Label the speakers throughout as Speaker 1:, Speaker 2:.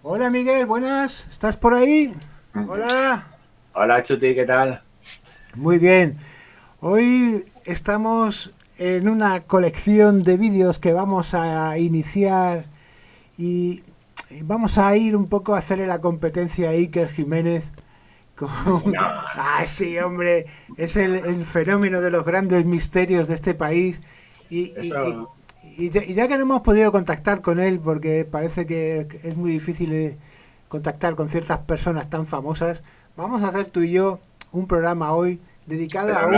Speaker 1: Hola Miguel, buenas, ¿estás por ahí? Hola.
Speaker 2: Hola Chuti, ¿qué tal?
Speaker 1: Muy bien. Hoy estamos en una colección de vídeos que vamos a iniciar y vamos a ir un poco a hacerle la competencia a Iker Jiménez.
Speaker 2: No,
Speaker 1: Ah, sí, hombre, es el fenómeno de los grandes misterios de este país y, y-
Speaker 2: eso,
Speaker 1: y ya que no hemos podido contactar con él porque parece que es muy difícil contactar con ciertas personas tan famosas, vamos a hacer tú y yo un programa hoy dedicado a
Speaker 2: pero
Speaker 1: un...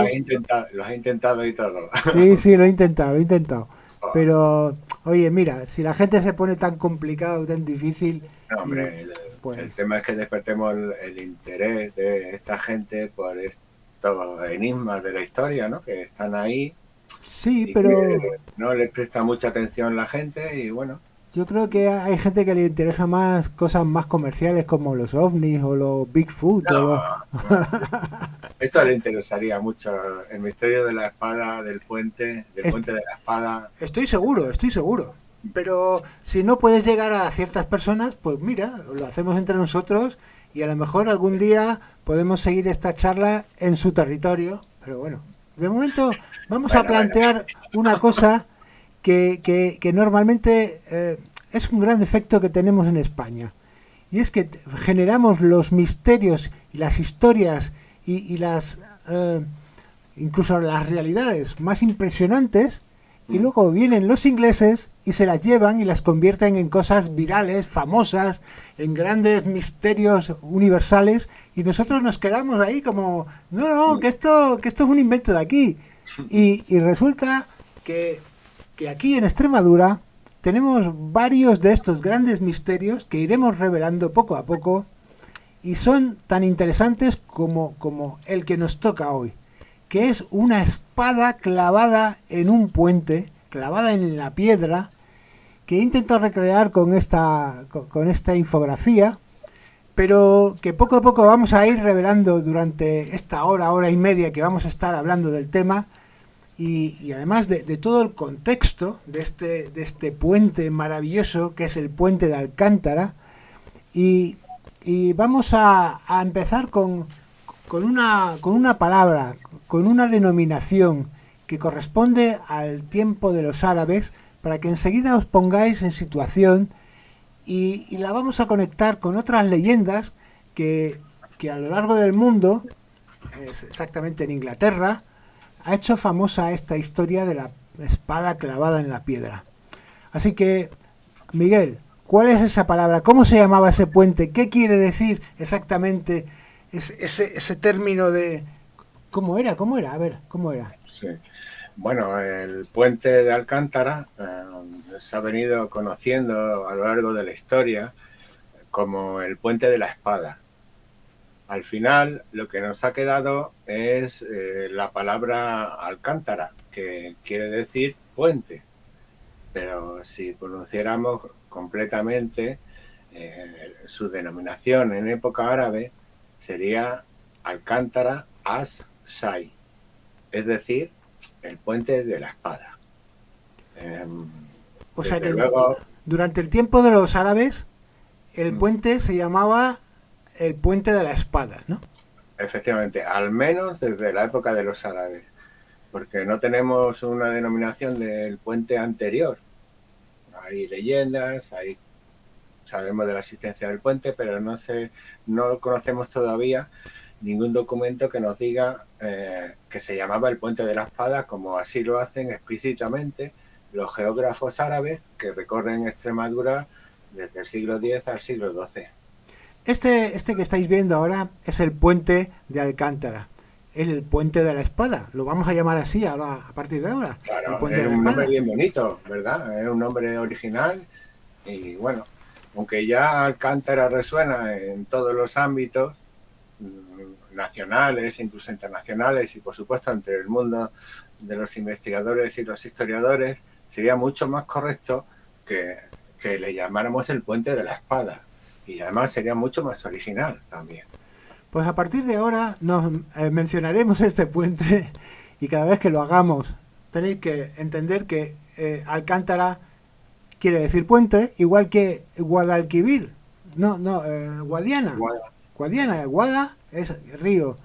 Speaker 2: lo has intentado y todo.
Speaker 1: Sí, sí, lo he intentado, lo he intentado.
Speaker 2: Oh,
Speaker 1: Pero, oye, mira, si la gente se pone tan complicado, tan difícil,
Speaker 2: no,
Speaker 1: y
Speaker 2: hombre, el
Speaker 1: pues
Speaker 2: tema es que despertemos el interés de esta gente por estos enigmas de la historia, ¿no? Que están ahí
Speaker 1: sí,
Speaker 2: y que
Speaker 1: pero
Speaker 2: no les presta mucha atención la gente y bueno,
Speaker 1: yo creo que hay gente que le interesa más cosas más comerciales como los ovnis o los Bigfoot o los...
Speaker 2: no, esto le interesaría mucho el misterio de la espada, del
Speaker 1: Est-
Speaker 2: puente de la espada.
Speaker 1: Estoy seguro, estoy seguro. Pero si no puedes llegar a ciertas personas, pues mira, lo hacemos entre nosotros y a lo mejor algún día podemos seguir esta charla en su territorio. Pero bueno, de momento vamos a
Speaker 2: Bueno, bueno,
Speaker 1: plantear una cosa que normalmente es un gran defecto que tenemos en España. Y es que generamos los misterios y las historias y las incluso las realidades más impresionantes y luego vienen los ingleses y se las llevan y las convierten en cosas virales, famosas, en grandes misterios universales y nosotros nos quedamos ahí como, no, no, que esto es un invento de aquí. Y resulta que, que aquí en Extremadura tenemos varios de estos grandes misterios que iremos revelando poco a poco y son tan interesantes como el que nos toca hoy, que es una espada clavada en un puente, clavada en la piedra, que he intentado recrear con esta infografía, pero que poco a poco vamos a ir revelando durante esta hora, hora y media que vamos a estar hablando del tema y además de todo el contexto de este puente maravilloso que es el puente de Alcántara y, y vamos a empezar con una palabra, con una denominación que corresponde al tiempo de los árabes, para que enseguida os pongáis en situación y la vamos a conectar con otras leyendas que a lo largo del mundo, exactamente en Inglaterra, ha hecho famosa esta historia de la espada clavada en la piedra. Así que, Miguel, ¿cuál es esa palabra? ¿Cómo se llamaba ese puente? ¿Qué quiere decir exactamente ese término de... ¿Cómo era? ¿Cómo era? A ver, ¿cómo era?
Speaker 2: sí. Bueno, el puente de Alcántara se ha venido conociendo a lo largo de la historia como el puente de la espada. Al final, lo que nos ha quedado es la palabra Alcántara, que quiere decir puente. Pero si pronunciáramos completamente su denominación en época árabe, sería Alcántara as-Sai, es decir, el puente de la espada. Eh,
Speaker 1: O sea
Speaker 2: Desde
Speaker 1: que
Speaker 2: luego,
Speaker 1: durante el tiempo de los árabes, el puente se llamaba el puente de la espada, ¿no?
Speaker 2: efectivamente, al menos desde la época de los árabes, porque no tenemos una denominación del puente anterior. Hay leyendas, sabemos de la existencia del puente, pero no conocemos todavía ningún documento que nos diga que se llamaba el puente de la espada, como así lo hacen explícitamente los geógrafos árabes que recorren Extremadura desde el siglo X al siglo XII.
Speaker 1: Este que estáis viendo ahora es el puente de Alcántara. El puente de la espada. Lo vamos a llamar así ahora, a partir de ahora. El
Speaker 2: Claro,
Speaker 1: puente
Speaker 2: es
Speaker 1: de la
Speaker 2: un nombre
Speaker 1: espada.
Speaker 2: bien bonito, ¿verdad? Es un nombre original y bueno, aunque ya Alcántara resuena en todos los ámbitos, nacionales, incluso internacionales y por supuesto entre el mundo de los investigadores y los historiadores, sería mucho más correcto que, que le llamáramos el puente de la espada y además sería mucho más original también.
Speaker 1: Pues a partir de ahora nos mencionaremos este puente y cada vez que lo hagamos tenéis que entender que Alcántara quiere decir puente, igual que Guadalquivir Guadiana.
Speaker 2: Guada.
Speaker 1: Guadiana, Guada es río.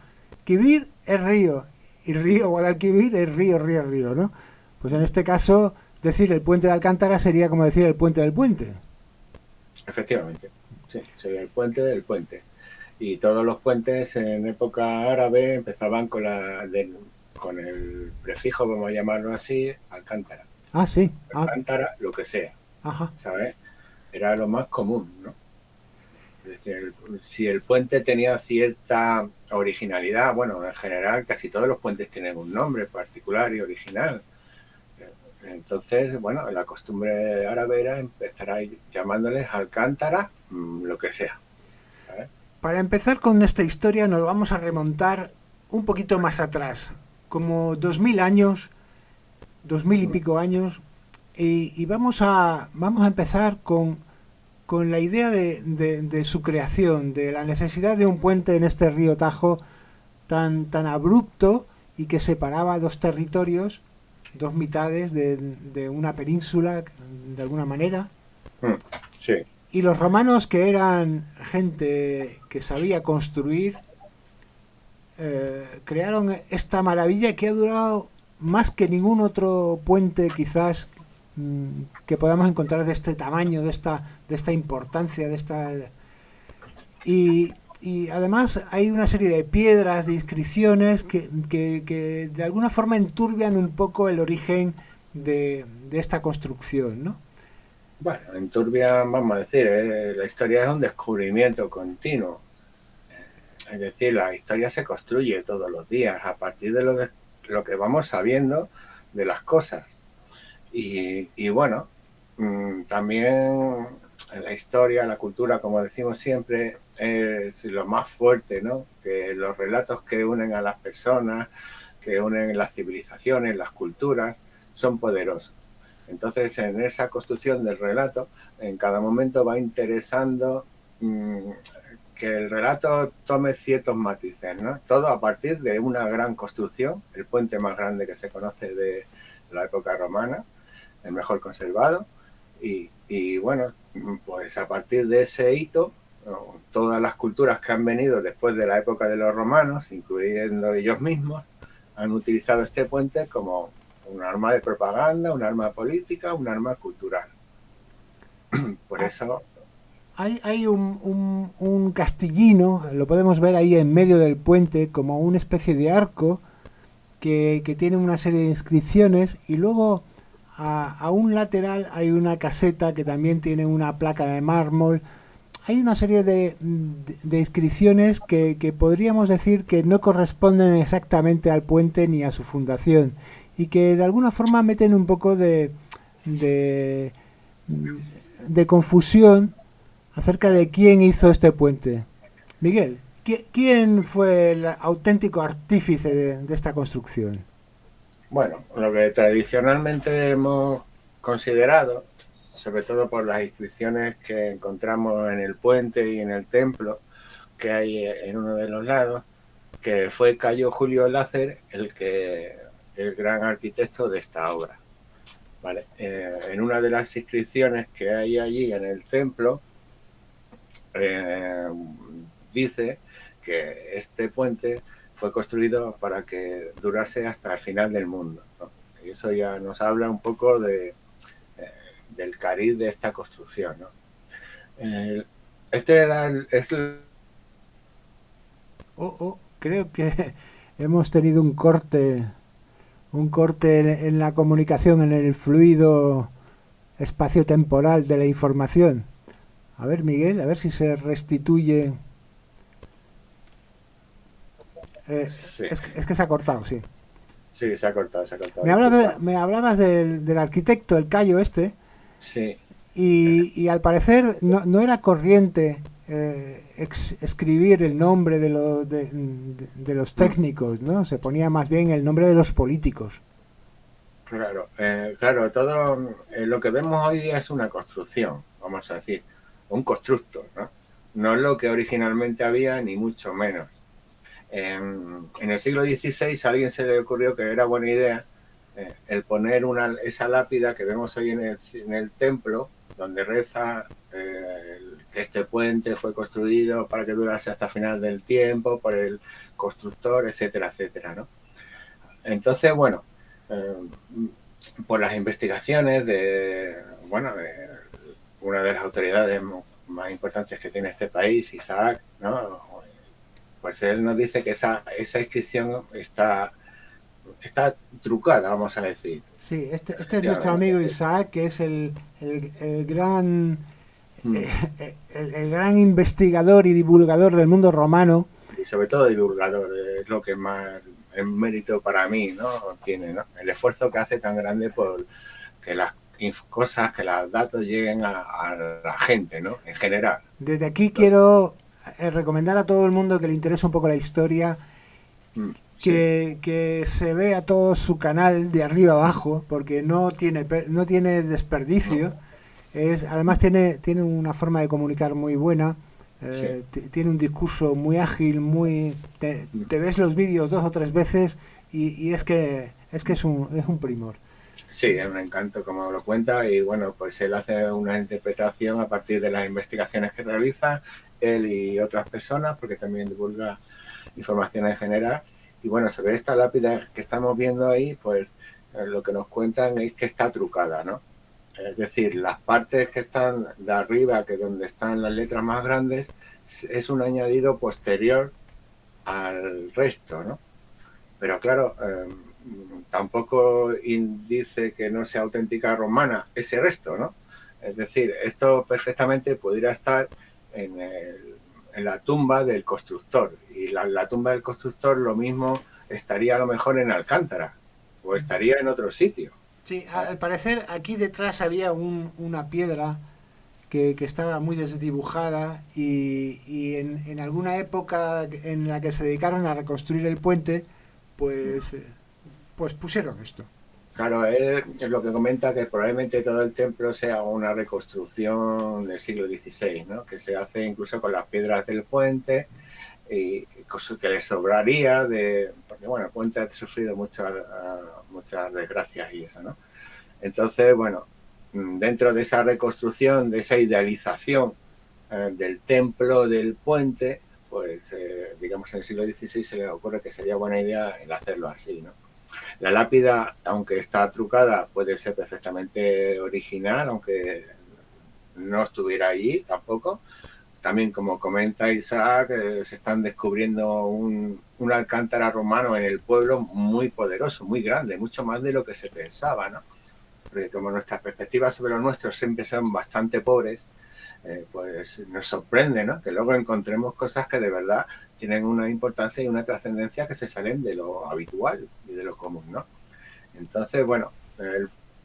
Speaker 1: Quibir es río. Y río Guadalquivir es río, ¿no? Pues en este caso, decir el puente de Alcántara sería como decir el puente del puente.
Speaker 2: Efectivamente, sí, soy el puente del puente. Y todos los puentes en época árabe empezaban con el prefijo, vamos a llamarlo así, Alcántara.
Speaker 1: Ah, sí.
Speaker 2: Alcántara, lo que sea,
Speaker 1: Ajá.
Speaker 2: ¿sabes? Era lo más común, ¿no? Es decir, si el puente tenía cierta originalidad, bueno, en general casi todos los puentes tienen un nombre particular y original. Entonces, bueno, la costumbre árabe era empezar a ir llamándoles Alcántara, lo que sea. ¿Sabes?
Speaker 1: Para empezar con esta historia nos vamos a remontar un poquito más atrás, como 2000 años, 2000 y pico años, y vamos a empezar con la idea de su creación, de la necesidad de un puente en este río Tajo tan abrupto y que separaba dos territorios, dos mitades de una península, de alguna manera.
Speaker 2: Sí.
Speaker 1: Y los romanos, que eran gente que sabía construir, crearon esta maravilla que ha durado más que ningún otro puente quizás que podamos encontrar de este tamaño, de esta importancia, y además hay una serie de piedras, de inscripciones que de alguna forma enturbian un poco el origen de esta construcción, ¿no?
Speaker 2: Bueno, en Turbia, vamos a decir, la historia es un descubrimiento continuo. Es decir, la historia se construye todos los días a partir de lo que vamos sabiendo de las cosas. Y bueno, también la historia, la cultura, como decimos siempre, es lo más fuerte, ¿no? Que los relatos que unen a las personas, que unen las civilizaciones, las culturas, son poderosos. Entonces, en esa construcción del relato, en cada momento va interesando que el relato tome ciertos matices, ¿no? Todo a partir de una gran construcción, el puente más grande que se conoce de la época romana, el mejor conservado, y bueno, pues a partir de ese hito, ¿no? Todas las culturas que han venido después de la época de los romanos, incluyendo ellos mismos, han utilizado este puente como un arma de propaganda, un arma política, un arma cultural. Por eso...
Speaker 1: Hay un castillino, lo podemos ver ahí en medio del puente, como una especie de arco que tiene una serie de inscripciones, y luego a un lateral hay una caseta que también tiene una placa de mármol. Hay una serie de inscripciones que podríamos decir que no corresponden exactamente al puente ni a su fundación, y que de alguna forma meten un poco de, de confusión acerca de quién hizo este puente. Miguel, ¿quién fue el auténtico artífice de esta construcción?
Speaker 2: Bueno, lo que tradicionalmente hemos considerado, sobre todo por las inscripciones que encontramos en el puente y en el templo que hay en uno de los lados, que fue Cayo Julio Lácer el gran arquitecto de esta obra. ¿Vale? En una de las inscripciones que hay allí en el templo, dice que este puente fue construido para que durase hasta el final del mundo, ¿no? Y eso ya nos habla un poco del cariz de esta construcción, ¿no? Este era
Speaker 1: Creo que hemos tenido un corte en la comunicación, en el fluido espacio-temporal de la información. A ver, Miguel, a ver si se restituye.
Speaker 2: Sí.
Speaker 1: Es que se ha cortado, sí.
Speaker 2: Sí, se ha cortado.
Speaker 1: Me hablabas del arquitecto, el Cayo este.
Speaker 2: Sí.
Speaker 1: Y al parecer no era corriente escribir el nombre de los técnicos, ¿no? Se ponía más bien el nombre de los políticos.
Speaker 2: Claro, todo lo que vemos hoy día es una construcción, vamos a decir, un constructo, ¿no? No es lo que originalmente había, ni mucho menos. En el siglo XVI a alguien se le ocurrió que era buena idea el poner esa lápida que vemos hoy en el templo, donde reza el que este puente fue construido para que durase hasta final del tiempo por el constructor, etcétera, etcétera, ¿no? Entonces, bueno, por las investigaciones de una de las autoridades más importantes que tiene este país, Isaac, ¿no? Pues él nos dice que esa inscripción está trucada, vamos a decir.
Speaker 1: Sí, este es nuestro amigo Isaac, que es el gran el gran investigador y divulgador del mundo romano.
Speaker 2: Y sobre todo divulgador, es lo que más es mérito para mí, ¿no? Tiene, ¿no? El esfuerzo que hace tan grande por que las cosas, que los datos lleguen a la gente, ¿no? En general.
Speaker 1: Desde aquí quiero recomendar a todo el mundo que le interese un poco la historia que se vea todo su canal de arriba abajo, porque no tiene desperdicio. Además tiene una forma de comunicar muy buena. Tiene un discurso muy ágil, te ves los vídeos 2 o 3 veces y es que es un primor.
Speaker 2: Sí, es un encanto como lo cuenta, y bueno, pues él hace una interpretación a partir de las investigaciones que realiza, él y otras personas, porque también divulga información en general. Y bueno, sobre esta lápida que estamos viendo ahí, pues lo que nos cuentan es que está trucada, ¿no? Es decir, las partes que están de arriba, que donde están las letras más grandes, es un añadido posterior al resto, ¿no? Pero claro, tampoco dice que no sea auténtica romana ese resto, ¿no? Es decir, esto perfectamente pudiera estar en la tumba del constructor, y la tumba del constructor lo mismo estaría a lo mejor en Alcántara o estaría en otro sitio.
Speaker 1: Sí, al parecer aquí detrás había una piedra que estaba muy desdibujada y en alguna época en la que se dedicaron a reconstruir el puente, pues pusieron esto.
Speaker 2: Claro, él es lo que comenta, que probablemente todo el templo sea una reconstrucción del siglo XVI, ¿no? Que se hace incluso con las piedras del puente y que le sobraría porque bueno, el puente ha sufrido muchas desgracias y eso, ¿no? Entonces, bueno, dentro de esa reconstrucción, de esa idealización del templo del puente, pues digamos en el siglo XVI se le ocurre que sería buena idea el hacerlo así, ¿no? La lápida, aunque está trucada, puede ser perfectamente original, aunque no estuviera allí tampoco. También, como comenta Isaac, se están descubriendo un alcántara romano en el pueblo muy poderoso, muy grande, mucho más de lo que se pensaba, ¿no? Porque como nuestras perspectivas sobre los nuestros siempre son bastante pobres, pues nos sorprende, ¿no? Que luego encontremos cosas que de verdad tienen una importancia y una trascendencia que se salen de lo habitual y de lo común, ¿no? Entonces, bueno,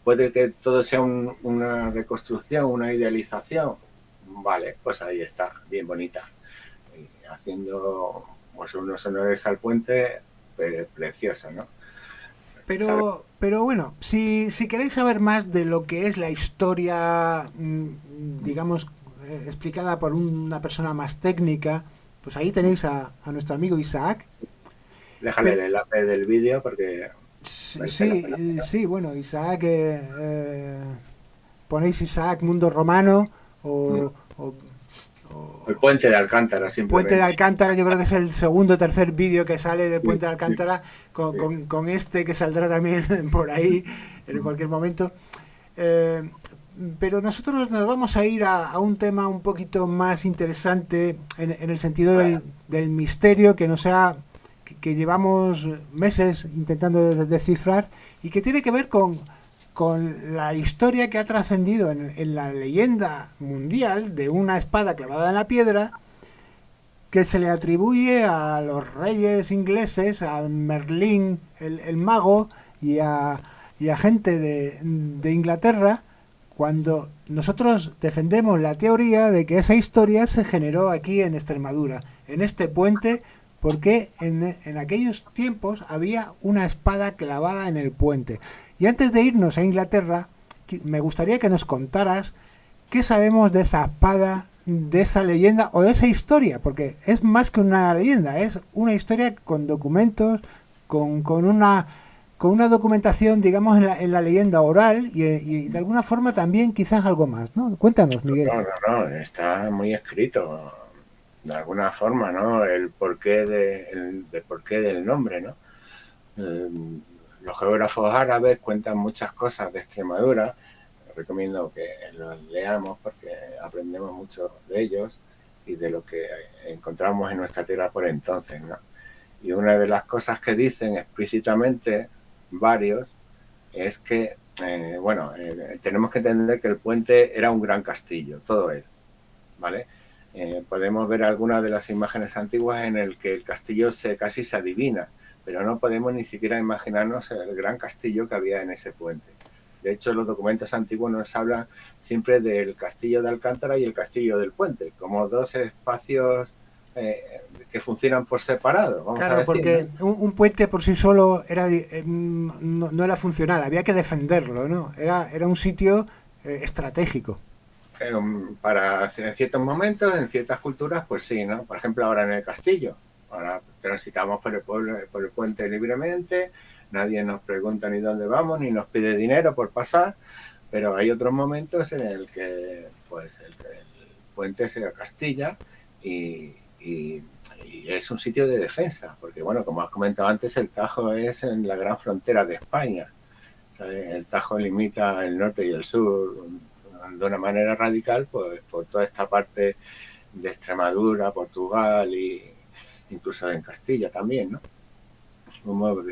Speaker 2: puede que todo sea una reconstrucción, una idealización. Vale, pues ahí está, bien bonita. Y haciendo pues, unos honores al puente, precioso, ¿no?
Speaker 1: Pero bueno, si queréis saber más de lo que es la historia, digamos, explicada por una persona más técnica, pues ahí tenéis a nuestro amigo Isaac.
Speaker 2: Déjale el enlace del vídeo porque...
Speaker 1: Sí, bueno, Isaac, ponéis Isaac Mundo Romano o
Speaker 2: el puente de Alcántara, simplemente.
Speaker 1: Puente de Alcántara, yo creo que es el segundo o tercer vídeo que sale del puente de Alcántara, con este que saldrá también por ahí en cualquier momento. Pero nosotros nos vamos a ir a un tema un poquito más interesante en el sentido del misterio que que llevamos meses intentando descifrar y que tiene que ver con la historia que ha trascendido en la leyenda mundial de una espada clavada en la piedra que se le atribuye a los reyes ingleses, a Merlín, el mago, y a gente de Inglaterra, cuando nosotros defendemos la teoría de que esa historia se generó aquí en Extremadura, en este puente, porque en aquellos tiempos había una espada clavada en el puente. Y antes de irnos a Inglaterra, me gustaría que nos contaras qué sabemos de esa espada, de esa leyenda o de esa historia, porque es más que una leyenda, es una historia con documentos, con con una documentación, digamos, en la leyenda oral y de alguna forma también quizás algo más, ¿no? Cuéntanos, Miguel.
Speaker 2: No, no, no, está muy escrito, de alguna forma, ¿no? El porqué del nombre, ¿no? Eh, los geógrafos árabes cuentan muchas cosas de Extremadura. Recomiendo que los leamos porque aprendemos mucho de ellos y de lo que encontramos en nuestra tierra por entonces, ¿no? Y una de las cosas que dicen explícitamente varios es que, tenemos que entender que el puente era un gran castillo, todo él, ¿vale? Podemos ver algunas de las imágenes antiguas en el que el castillo casi se adivina, pero no podemos ni siquiera imaginarnos el gran castillo que había en ese puente. De hecho, los documentos antiguos nos hablan siempre del castillo de Alcántara y el castillo del puente, como dos espacios que funcionan por separado, vamos a
Speaker 1: Claro,
Speaker 2: decir, ¿no?
Speaker 1: porque un puente por sí solo era, no era funcional, había que defenderlo, ¿no? Era un sitio estratégico.
Speaker 2: En ciertos momentos, en ciertas culturas, pues sí, ¿no? Por ejemplo, ahora en el castillo, ahora transitamos por el pueblo, por el puente libremente, nadie nos pregunta ni dónde vamos, ni nos pide dinero por pasar, pero hay otros momentos en el que, pues, el puente se acastilla y, y, y es un sitio de defensa, porque, bueno, como has comentado antes, el Tajo es en la gran frontera de España, ¿sabes? El Tajo limita el norte y el sur de una manera radical, pues por toda esta parte de Extremadura, Portugal e incluso en Castilla también, ¿no? Como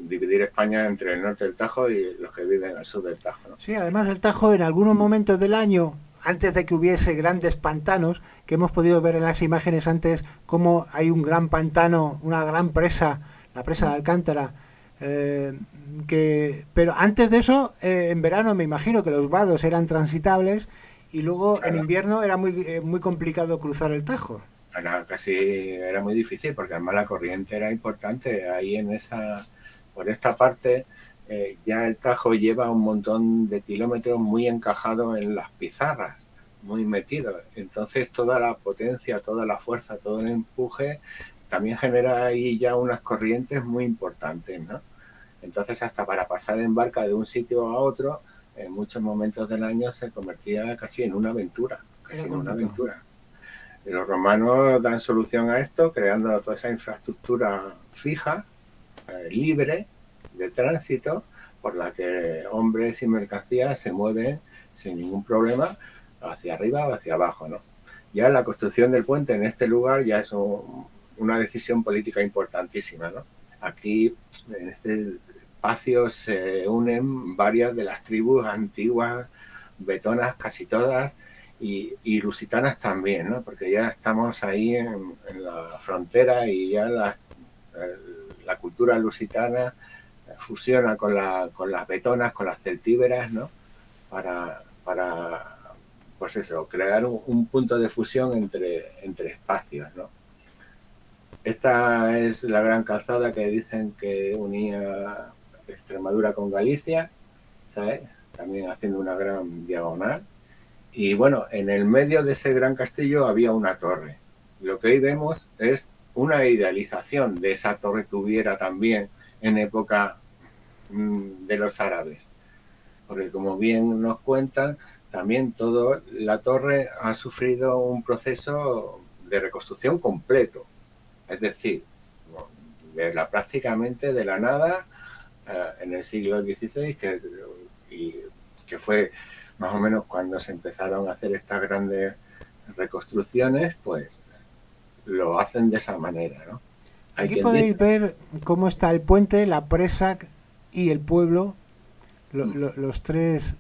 Speaker 2: dividir España entre el norte del Tajo y los que viven al sur del Tajo, ¿no?
Speaker 1: Sí, además el Tajo en algunos momentos del año, antes de que hubiese grandes pantanos, que hemos podido ver en las imágenes antes, como hay un gran pantano, una gran presa, la presa de Alcántara, pero antes de eso, en verano me imagino que los vados eran transitables y luego en
Speaker 2: Claro,
Speaker 1: invierno era muy complicado cruzar el Tajo.
Speaker 2: era muy difícil porque además la corriente era importante ahí por esta parte. Ya el Tajo lleva un montón de kilómetros muy encajado en las pizarras, muy metido. Entonces toda la potencia, toda la fuerza, todo el empuje también genera ahí ya unas corrientes muy importantes, ¿no? Entonces hasta para pasar en barca de un sitio a otro, en muchos momentos del año se convertía casi en una aventura,
Speaker 1: Era
Speaker 2: casi en una
Speaker 1: complicado.
Speaker 2: aventura. Y los romanos dan solución a esto creando toda esa infraestructura fija, libre de tránsito, por la que hombres y mercancías se mueven sin ningún problema hacia arriba o hacia abajo, ¿no? Ya la construcción del puente en este lugar ya es una decisión política importantísima, ¿no? Aquí, en este espacio, se unen varias de las tribus antiguas, betonas casi todas, y lusitanas también, ¿no? Porque ya estamos ahí en la frontera y ya la cultura lusitana fusiona con las betonas, con las celtíberas, ¿no? Para pues eso, crear un punto de fusión entre espacios, ¿no? Esta es la gran calzada que dicen que unía Extremadura con Galicia, ¿sabes? También haciendo una gran diagonal. Y bueno, en el medio de ese gran castillo había una torre. Lo que hoy vemos es una idealización de esa torre que hubiera también en época de los árabes. Porque como bien nos cuentan, también toda la torre ha sufrido un proceso de reconstrucción completo. Es decir, prácticamente de la nada, en el siglo XVI, que fue más o menos cuando se empezaron a hacer estas grandes reconstrucciones, pues lo hacen de esa manera, ¿no? Hay
Speaker 1: Aquí
Speaker 2: quien dice,
Speaker 1: podéis ver cómo está el puente, la presa y el pueblo, los tres,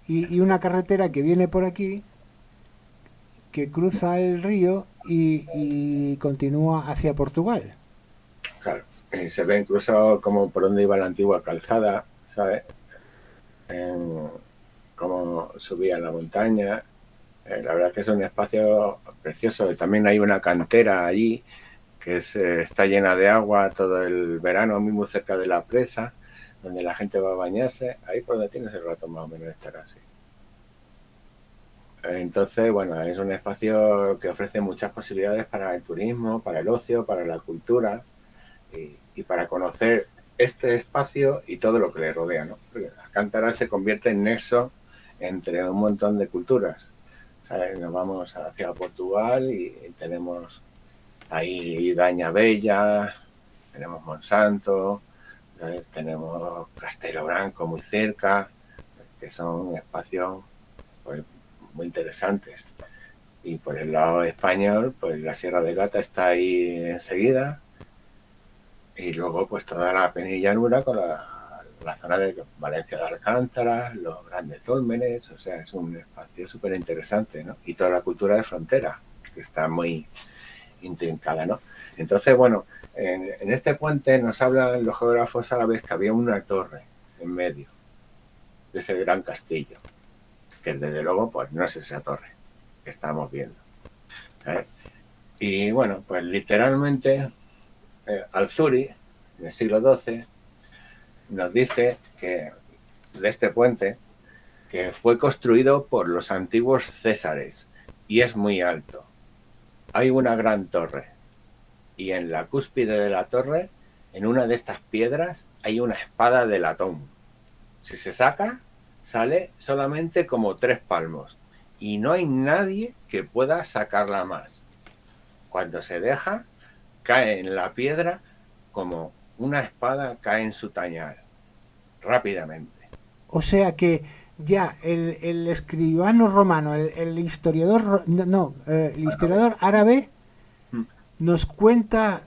Speaker 1: y una carretera que viene por aquí, que cruza el río y continúa hacia Portugal.
Speaker 2: claro, se ve incluso como por dónde iba la antigua calzada, ¿sabes? Cómo subía la montaña. La verdad es que es un espacio precioso. Y también hay una cantera allí que está llena de agua todo el verano, muy cerca de la presa, donde la gente va a bañarse. Ahí por donde tienes el rato más o menos estará así. Entonces, bueno, es un espacio que ofrece muchas posibilidades para el turismo, para el ocio, para la cultura y para conocer este espacio y todo lo que le rodea, ¿no? Porque Alcántara se convierte en nexo entre un montón de culturas. ¿Sabes? Nos vamos hacia Portugal y tenemos ahí Daña Bella, tenemos Monsanto, tenemos Castelo Branco muy cerca, que son espacios pues, muy interesantes. Y por el lado español, pues la Sierra de Gata está ahí enseguida. Y luego, pues toda la penillanura con la zona de Valencia de Alcántara, los grandes dólmenes, o sea, es un espacio súper interesante, ¿no? Y toda la cultura de frontera, que está muy intrincada, ¿no? Entonces, bueno, en este puente nos hablan los geógrafos árabes que había una torre en medio de ese gran castillo, que desde luego, pues no es esa torre que estamos viendo. ¿Sabes? Y bueno, pues literalmente Al-Zuri, en el siglo XII, nos dice que de este puente que fue construido por los antiguos césares y es muy alto. Hay una gran torre y en la cúspide de la torre, en una de estas piedras, hay una espada de latón. Si se saca, sale solamente como 3 palmos y no hay nadie que pueda sacarla más. Cuando se deja, cae en la piedra como una espada cae en su tañal, rápidamente.
Speaker 1: O sea que ya el escribano romano, el historiador, el historiador árabe nos cuenta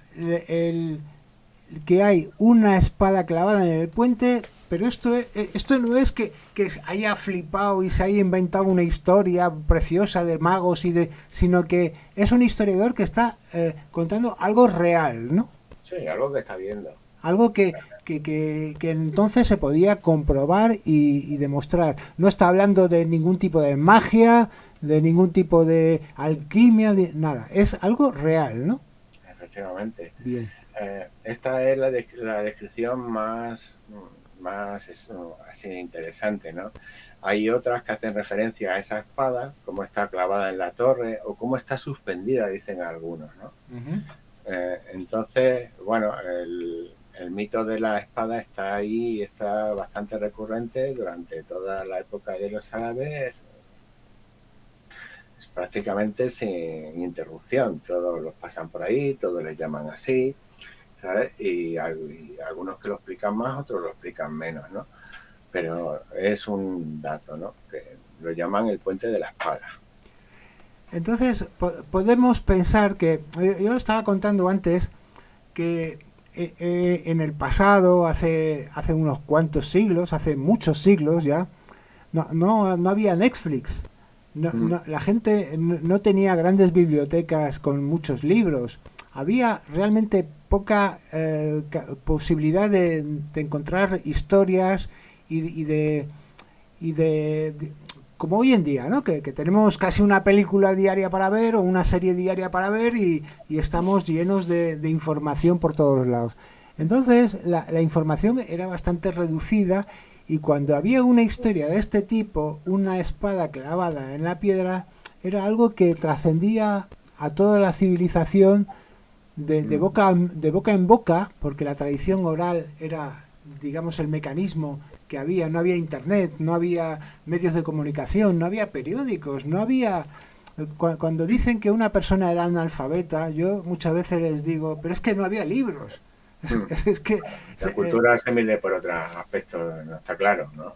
Speaker 1: que hay una espada clavada en el puente, pero esto no es que haya flipado y se haya inventado una historia preciosa de magos, sino que es un historiador que está contando algo real, ¿no?
Speaker 2: Sí, algo que está viendo.
Speaker 1: Algo que entonces se podía comprobar y demostrar. No está hablando de ningún tipo de magia, de ningún tipo de alquimia, nada. Es algo real, ¿no?
Speaker 2: Efectivamente.
Speaker 1: Bien.
Speaker 2: Esta es la descripción más así interesante, ¿no? Hay otras que hacen referencia a esa espada, cómo está clavada en la torre o cómo está suspendida, dicen algunos, ¿no? Entonces, bueno, el mito de la espada está ahí y está bastante recurrente durante toda la época de los árabes. Es prácticamente sin interrupción. Todos los pasan por ahí, todos les llaman así, ¿sabes? Y algunos que lo explican más, otros lo explican menos, ¿no? Pero es un dato, ¿no? Que lo llaman el puente de la espada.
Speaker 1: Entonces, podemos pensar que, yo lo estaba contando antes, que en el pasado, hace unos cuantos siglos, hace muchos siglos ya, no había Netflix. La gente no tenía grandes bibliotecas con muchos libros. Había realmente poca posibilidad de encontrar historias y de como hoy en día, ¿no? Que tenemos casi una película diaria para ver o una serie diaria para ver y estamos llenos de información por todos lados. Entonces la información era bastante reducida y cuando había una historia de este tipo, una espada clavada en la piedra, era algo que trascendía a toda la civilización de boca en boca, porque la tradición oral era, digamos, el mecanismo que había. No había internet, no había medios de comunicación, no había periódicos, no había... Cuando dicen que una persona era analfabeta, yo muchas veces les digo, pero es que no había libros. Es que
Speaker 2: la cultura se mide por otros aspectos, no está claro, ¿no?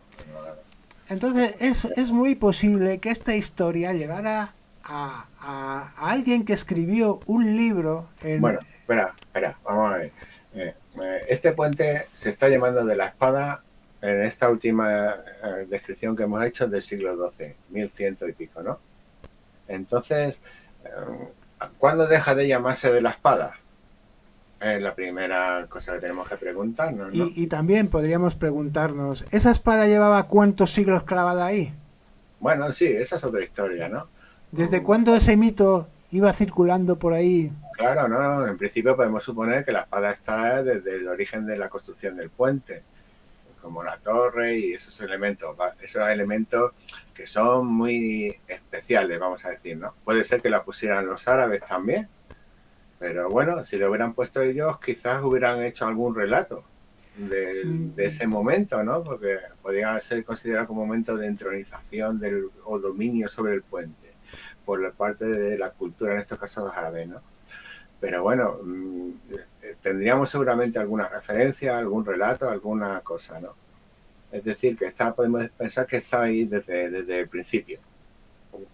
Speaker 1: Entonces es muy posible que esta historia llegara a alguien que escribió un libro en...
Speaker 2: Bueno, espera, vamos a ver. Este puente se está llamando de la espada en esta última descripción que hemos hecho del siglo XII, 1100 y pico, ¿no? Entonces, ¿cuándo deja de llamarse de la espada? Es la primera cosa que tenemos que preguntarnos, ¿no?
Speaker 1: Y también podríamos preguntarnos, ¿esa espada llevaba cuántos siglos clavada ahí?
Speaker 2: Bueno, sí, esa es otra historia, ¿no?
Speaker 1: ¿Desde cuándo ese mito iba circulando por ahí?
Speaker 2: Claro, no, en principio podemos suponer que la espada está desde el origen de la construcción del puente, como la torre y esos elementos que son muy especiales, vamos a decir, ¿no? Puede ser que la pusieran los árabes también, pero bueno, si lo hubieran puesto ellos, quizás hubieran hecho algún relato. de ese momento, ¿no? Porque podía ser considerado como un momento de entronización o dominio sobre el puente por la parte de la cultura, en estos casos árabes, ¿no? Pero bueno, tendríamos seguramente alguna referencia, algún relato, alguna cosa, ¿no? Es decir, que podemos pensar que está ahí desde el principio.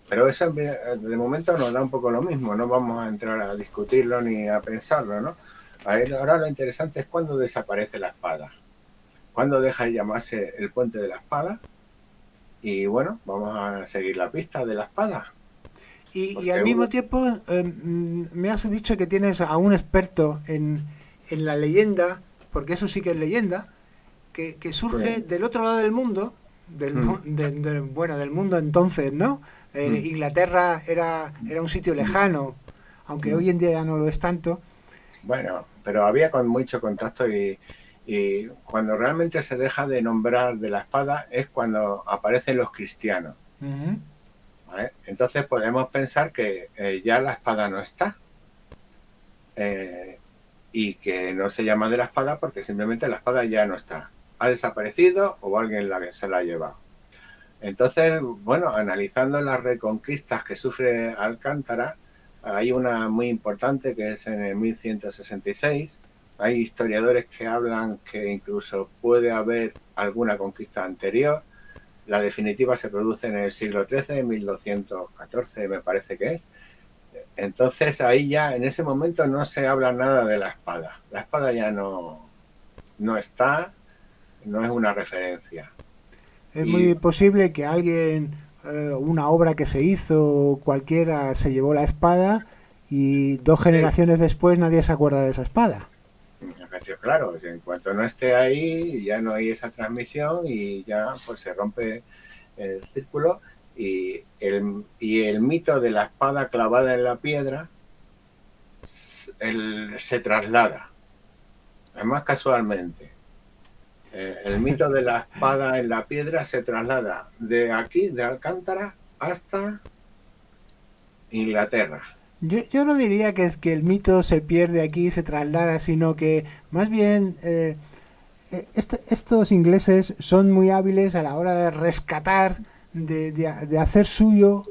Speaker 2: Pero eso de momento nos da un poco lo mismo, no vamos a entrar a discutirlo ni a pensarlo, ¿no? Ahora lo interesante es cuándo desaparece la espada, cuándo deja de llamarse el puente de la espada, y bueno, vamos a seguir la pista de la espada.
Speaker 1: Y al mismo tiempo me has dicho que tienes a un experto en la leyenda, porque eso sí que es leyenda, que surge
Speaker 2: Sí.
Speaker 1: del otro lado del mundo, bueno, del mundo entonces, ¿no? Inglaterra era un sitio lejano, aunque hoy en día ya no lo es tanto.
Speaker 2: Bueno, pero había con mucho contacto y cuando realmente se deja de nombrar de la espada es cuando aparecen los cristianos. ¿Vale? Entonces podemos pensar que ya la espada no está y que no se llama de la espada porque simplemente la espada ya no está. Ha desaparecido o alguien se la ha llevado. Entonces, bueno, analizando las reconquistas que sufre Alcántara, hay una muy importante que es en el 1166. Hay historiadores que hablan que incluso puede haber alguna conquista anterior. La definitiva se produce en el siglo XIII, 1214 me parece que es. Entonces ahí ya, en ese momento no se habla nada de la espada. La espada ya no está, no es una referencia.
Speaker 1: Es
Speaker 2: Y
Speaker 1: muy posible que alguien, una obra que se hizo, cualquiera, se llevó la espada y dos generaciones después nadie se acuerda de esa espada.
Speaker 2: claro, en cuanto no esté ahí, ya no hay esa transmisión y ya pues se rompe el círculo y el mito de la espada clavada en la piedra se traslada, además casualmente. El mito de la espada en la piedra se traslada de aquí, de Alcántara, hasta Inglaterra.
Speaker 1: Yo no diría que es que el mito se pierde aquí y se traslada, sino que más bien estos ingleses son muy hábiles a la hora de rescatar, de hacer suyo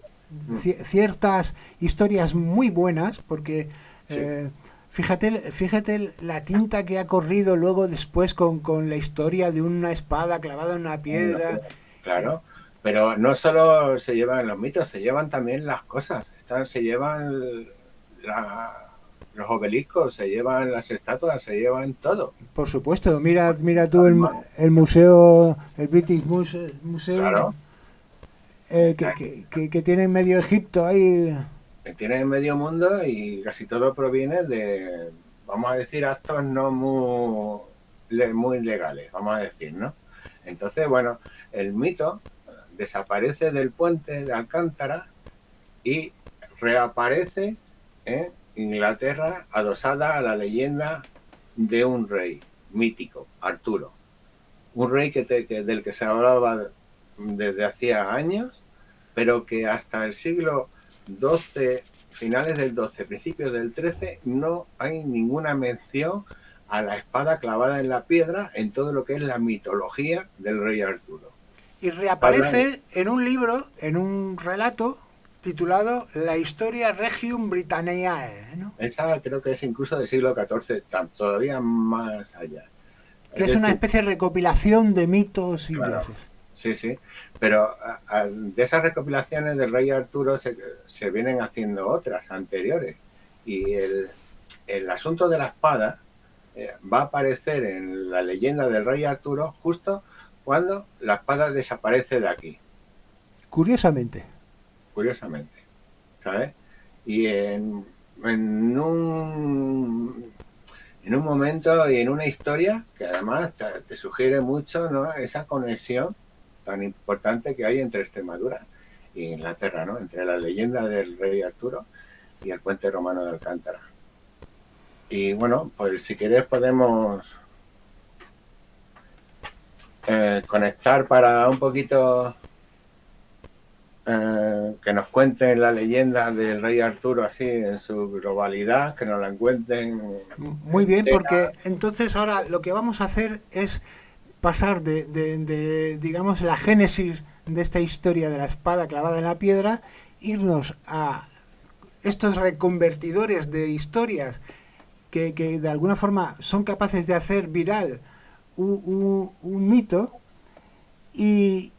Speaker 1: ciertas historias muy buenas, porque
Speaker 2: Sí.
Speaker 1: fíjate la tinta que ha corrido luego después con la historia de una espada clavada en una piedra.
Speaker 2: Claro, pero no solo se llevan los mitos, se llevan también las cosas. Se llevan los obeliscos, se llevan las estatuas, se llevan todo.
Speaker 1: Por supuesto, mira tú el museo, el British Museum,
Speaker 2: Claro, está
Speaker 1: que tiene medio Egipto ahí.
Speaker 2: tiene medio mundo y casi todo proviene de, vamos a decir, actos no muy legales, vamos a decir, ¿no? Entonces, bueno, el mito desaparece del puente de Alcántara y reaparece en Inglaterra adosada a la leyenda de un rey mítico, Arturo. Un rey del que se hablaba desde hacía años, pero que hasta el siglo XII, finales del XII, principios del XIII, no hay ninguna mención a la espada clavada en la piedra en todo lo que es la mitología del rey Arturo.
Speaker 1: Y
Speaker 2: Hablan,
Speaker 1: reaparece en un libro, en un relato titulado La Historia Regium Britanniae, ¿no?
Speaker 2: esa creo que es incluso del siglo XIV, todavía más allá.
Speaker 1: Que
Speaker 2: Es
Speaker 1: es una
Speaker 2: decir,
Speaker 1: especie de recopilación de mitos
Speaker 2: claro,
Speaker 1: ingleses.
Speaker 2: sí, sí, pero de esas recopilaciones del rey Arturo se vienen haciendo otras anteriores y el asunto de la espada va a aparecer en la leyenda del rey Arturo justo cuando la espada desaparece de aquí,
Speaker 1: Curiosamente.
Speaker 2: curiosamente, ¿sabes? Y en un momento y en una historia que además te sugiere mucho, ¿no?, esa conexión tan importante que hay entre Extremadura e Inglaterra, ¿no?, entre la leyenda del rey Arturo y el puente romano de Alcántara. Y bueno, pues si quieres podemos conectar para un poquito que nos cuenten la leyenda del rey Arturo así en su globalidad, que nos la cuenten
Speaker 1: Muy bien,
Speaker 2: entera.
Speaker 1: porque entonces ahora lo que vamos a hacer es pasar digamos, la génesis de esta historia de la espada clavada en la piedra, irnos a estos reconvertidores de historias que de alguna forma son capaces de hacer viral un mito y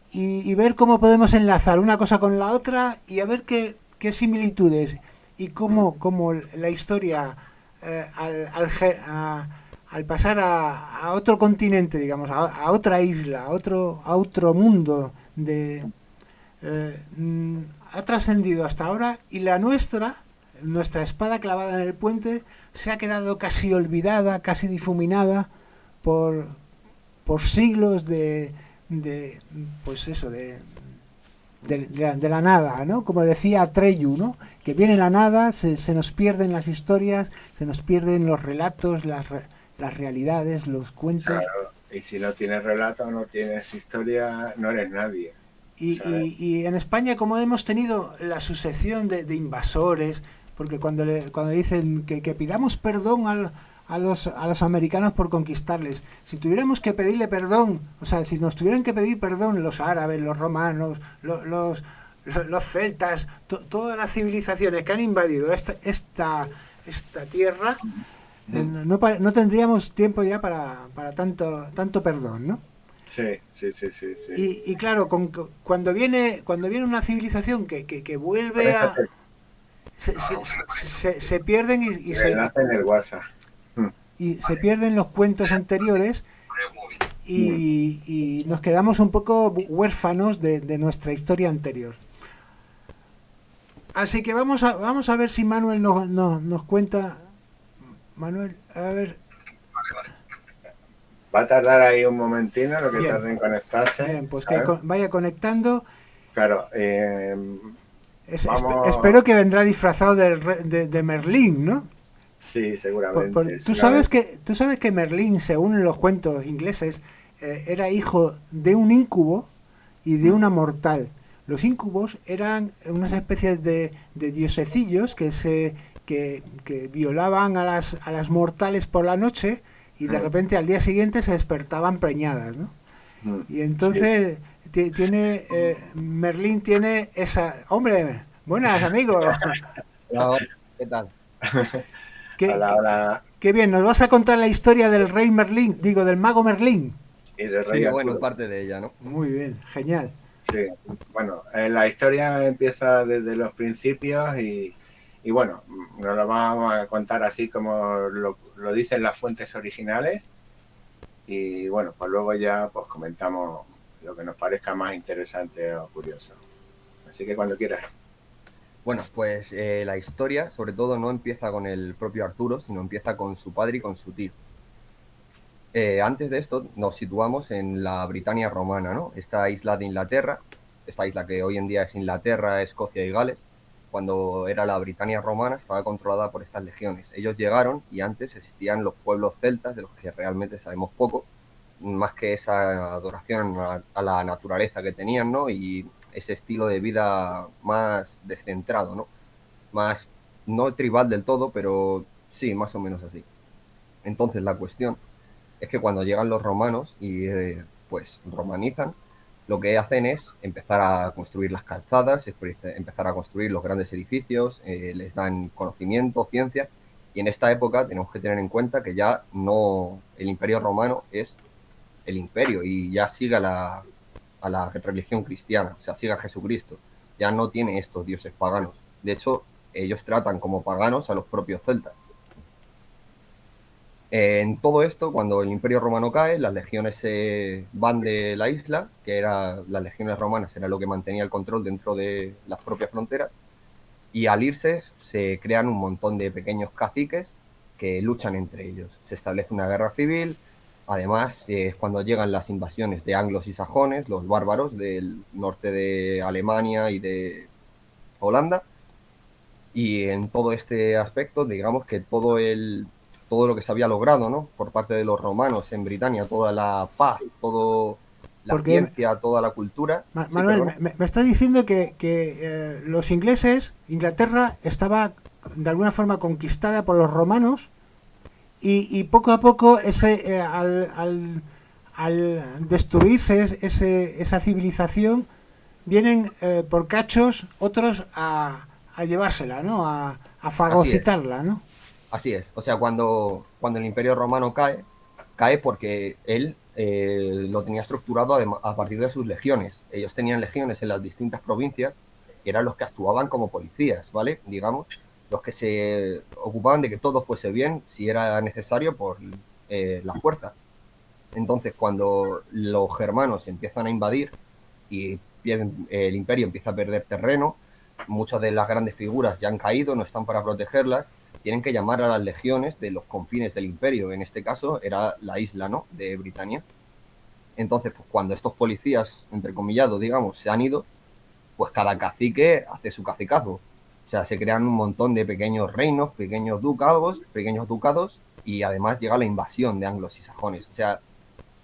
Speaker 1: ver cómo podemos enlazar una cosa con la otra y a ver qué similitudes y cómo la historia al pasar a otro continente, digamos, a otra isla, a otro mundo ha trascendido hasta ahora y la nuestra espada clavada en el puente, se ha quedado casi olvidada, casi difuminada por, por siglos de pues eso, de la nada, ¿no? Como decía Atreyu, ¿no? Que viene la nada, se nos pierden las historias, se nos pierden los relatos, las realidades, los cuentos.
Speaker 2: Claro, y si no tienes relato, no tienes historia, no eres nadie. ¿Sabes?
Speaker 1: Y en España, como hemos tenido la sucesión de invasores, porque cuando dicen que pidamos perdón a los americanos por conquistarles, si tuviéramos que pedirle perdón, o sea, si nos tuvieran que pedir perdón los árabes, los romanos, los celtas, todas las civilizaciones que han invadido esta tierra, no tendríamos tiempo ya para tanto perdón, ¿no?
Speaker 2: Sí, sí, sí, sí, sí.
Speaker 1: Y claro, cuando viene una civilización que
Speaker 2: Por
Speaker 1: vuelve
Speaker 2: eso
Speaker 1: a... Se pierden
Speaker 2: te enlace en el WhatsApp. Mm.
Speaker 1: y se pierden los cuentos anteriores y nos quedamos un poco huérfanos de nuestra historia anterior. Así que vamos a ver si Manuel nos cuenta. Manuel, a ver.
Speaker 2: Va a tardar ahí un momentino, lo que
Speaker 1: Bien,
Speaker 2: tarde en conectarse,
Speaker 1: bien, pues que
Speaker 2: ¿sabes?
Speaker 1: vaya conectando.
Speaker 2: Claro, vamos,
Speaker 1: Espero que vendrá disfrazado de Merlín, ¿no?
Speaker 2: sí, seguramente,
Speaker 1: Tú sabes que Merlín, según los cuentos ingleses, era hijo de un íncubo y de una mortal. Los íncubos eran unas especies de diosecillos que violaban a las mortales por la noche y de repente al día siguiente se despertaban preñadas, ¿no? Y
Speaker 2: sí,
Speaker 1: entonces Merlín tiene esa... Hombre, buenas amigos.
Speaker 3: Hola, ¿qué tal?
Speaker 1: ¿Qué,
Speaker 2: ahora,
Speaker 1: qué,
Speaker 2: ahora,
Speaker 1: qué bien, nos vas a contar la historia del rey Merlín, digo, del mago Merlín.
Speaker 2: y de Rey
Speaker 3: Sí, bueno,
Speaker 2: Arturo.
Speaker 3: parte de ella, ¿no?
Speaker 1: Muy bien, genial.
Speaker 2: Sí, bueno, la historia empieza desde los principios y bueno, nos lo vamos a contar así como lo dicen las fuentes originales y bueno, pues luego ya pues comentamos lo que nos parezca más interesante o curioso. Así que cuando quieras.
Speaker 3: Bueno, pues la historia, sobre todo, no empieza con el propio Arturo, sino empieza con su padre y con su tío. Antes de esto, nos situamos en la Britania romana, ¿no? Esta isla de Inglaterra, esta isla que hoy en día es Inglaterra, Escocia y Gales, cuando era la Britania romana, estaba controlada por estas legiones. Ellos llegaron y antes existían los pueblos celtas, de los que realmente sabemos poco, más que esa adoración a la naturaleza que tenían, ¿no? Y ese estilo de vida más descentrado, ¿no? Más, no tribal del todo, pero sí, más o menos así. Entonces la cuestión es que cuando llegan los romanos y pues romanizan, lo que hacen es empezar a construir las calzadas, empezar a construir los grandes edificios, les dan conocimiento, ciencia, y en esta época tenemos que tener en cuenta que ya no, el imperio romano es el imperio y ya sigue a la religión cristiana, o sea, sigue a Jesucristo, ya no tiene estos dioses paganos. De hecho, ellos tratan como paganos a los propios celtas. En todo esto, cuando el Imperio Romano cae, las legiones se van de la isla, que era las legiones romanas era lo que mantenía el control dentro de las propias fronteras, y al irse se crean un montón de pequeños caciques que luchan entre ellos. Se establece una guerra civil, además es cuando llegan las invasiones de anglos y sajones, los bárbaros del norte de Alemania y de Holanda, y en todo este aspecto, digamos que todo lo que se había logrado, ¿no? Por parte de los romanos en Britania, toda la paz, toda la
Speaker 1: Porque,
Speaker 3: ciencia, toda la cultura. Sí,
Speaker 1: Manuel,
Speaker 3: perdón.
Speaker 1: me está diciendo que los ingleses, Inglaterra estaba de alguna forma conquistada por los romanos y poco a poco al destruirse esa civilización vienen por cachos otros a llevársela, ¿no? A
Speaker 3: Así es.
Speaker 1: fagocitarla, ¿no?
Speaker 3: Así es. O sea, cuando el Imperio Romano cae porque él lo tenía estructurado a partir de sus legiones. Ellos tenían legiones en las distintas provincias, que eran los que actuaban como policías, ¿vale? Digamos, los que se ocupaban de que todo fuese bien, si era necesario, por la fuerza. Entonces, cuando los germanos empiezan a invadir y el imperio empieza a perder terreno, muchas de las grandes figuras ya han caído, no están para protegerlas, tienen que llamar a las legiones de los confines del imperio. En este caso era la isla, ¿no?, de Britania. Entonces, pues, cuando estos policías, entrecomillados, digamos, se han ido, pues cada cacique hace su cacicazo. O sea, se crean un montón de pequeños reinos, pequeños ducados, y además llega la invasión de anglos y sajones. O sea,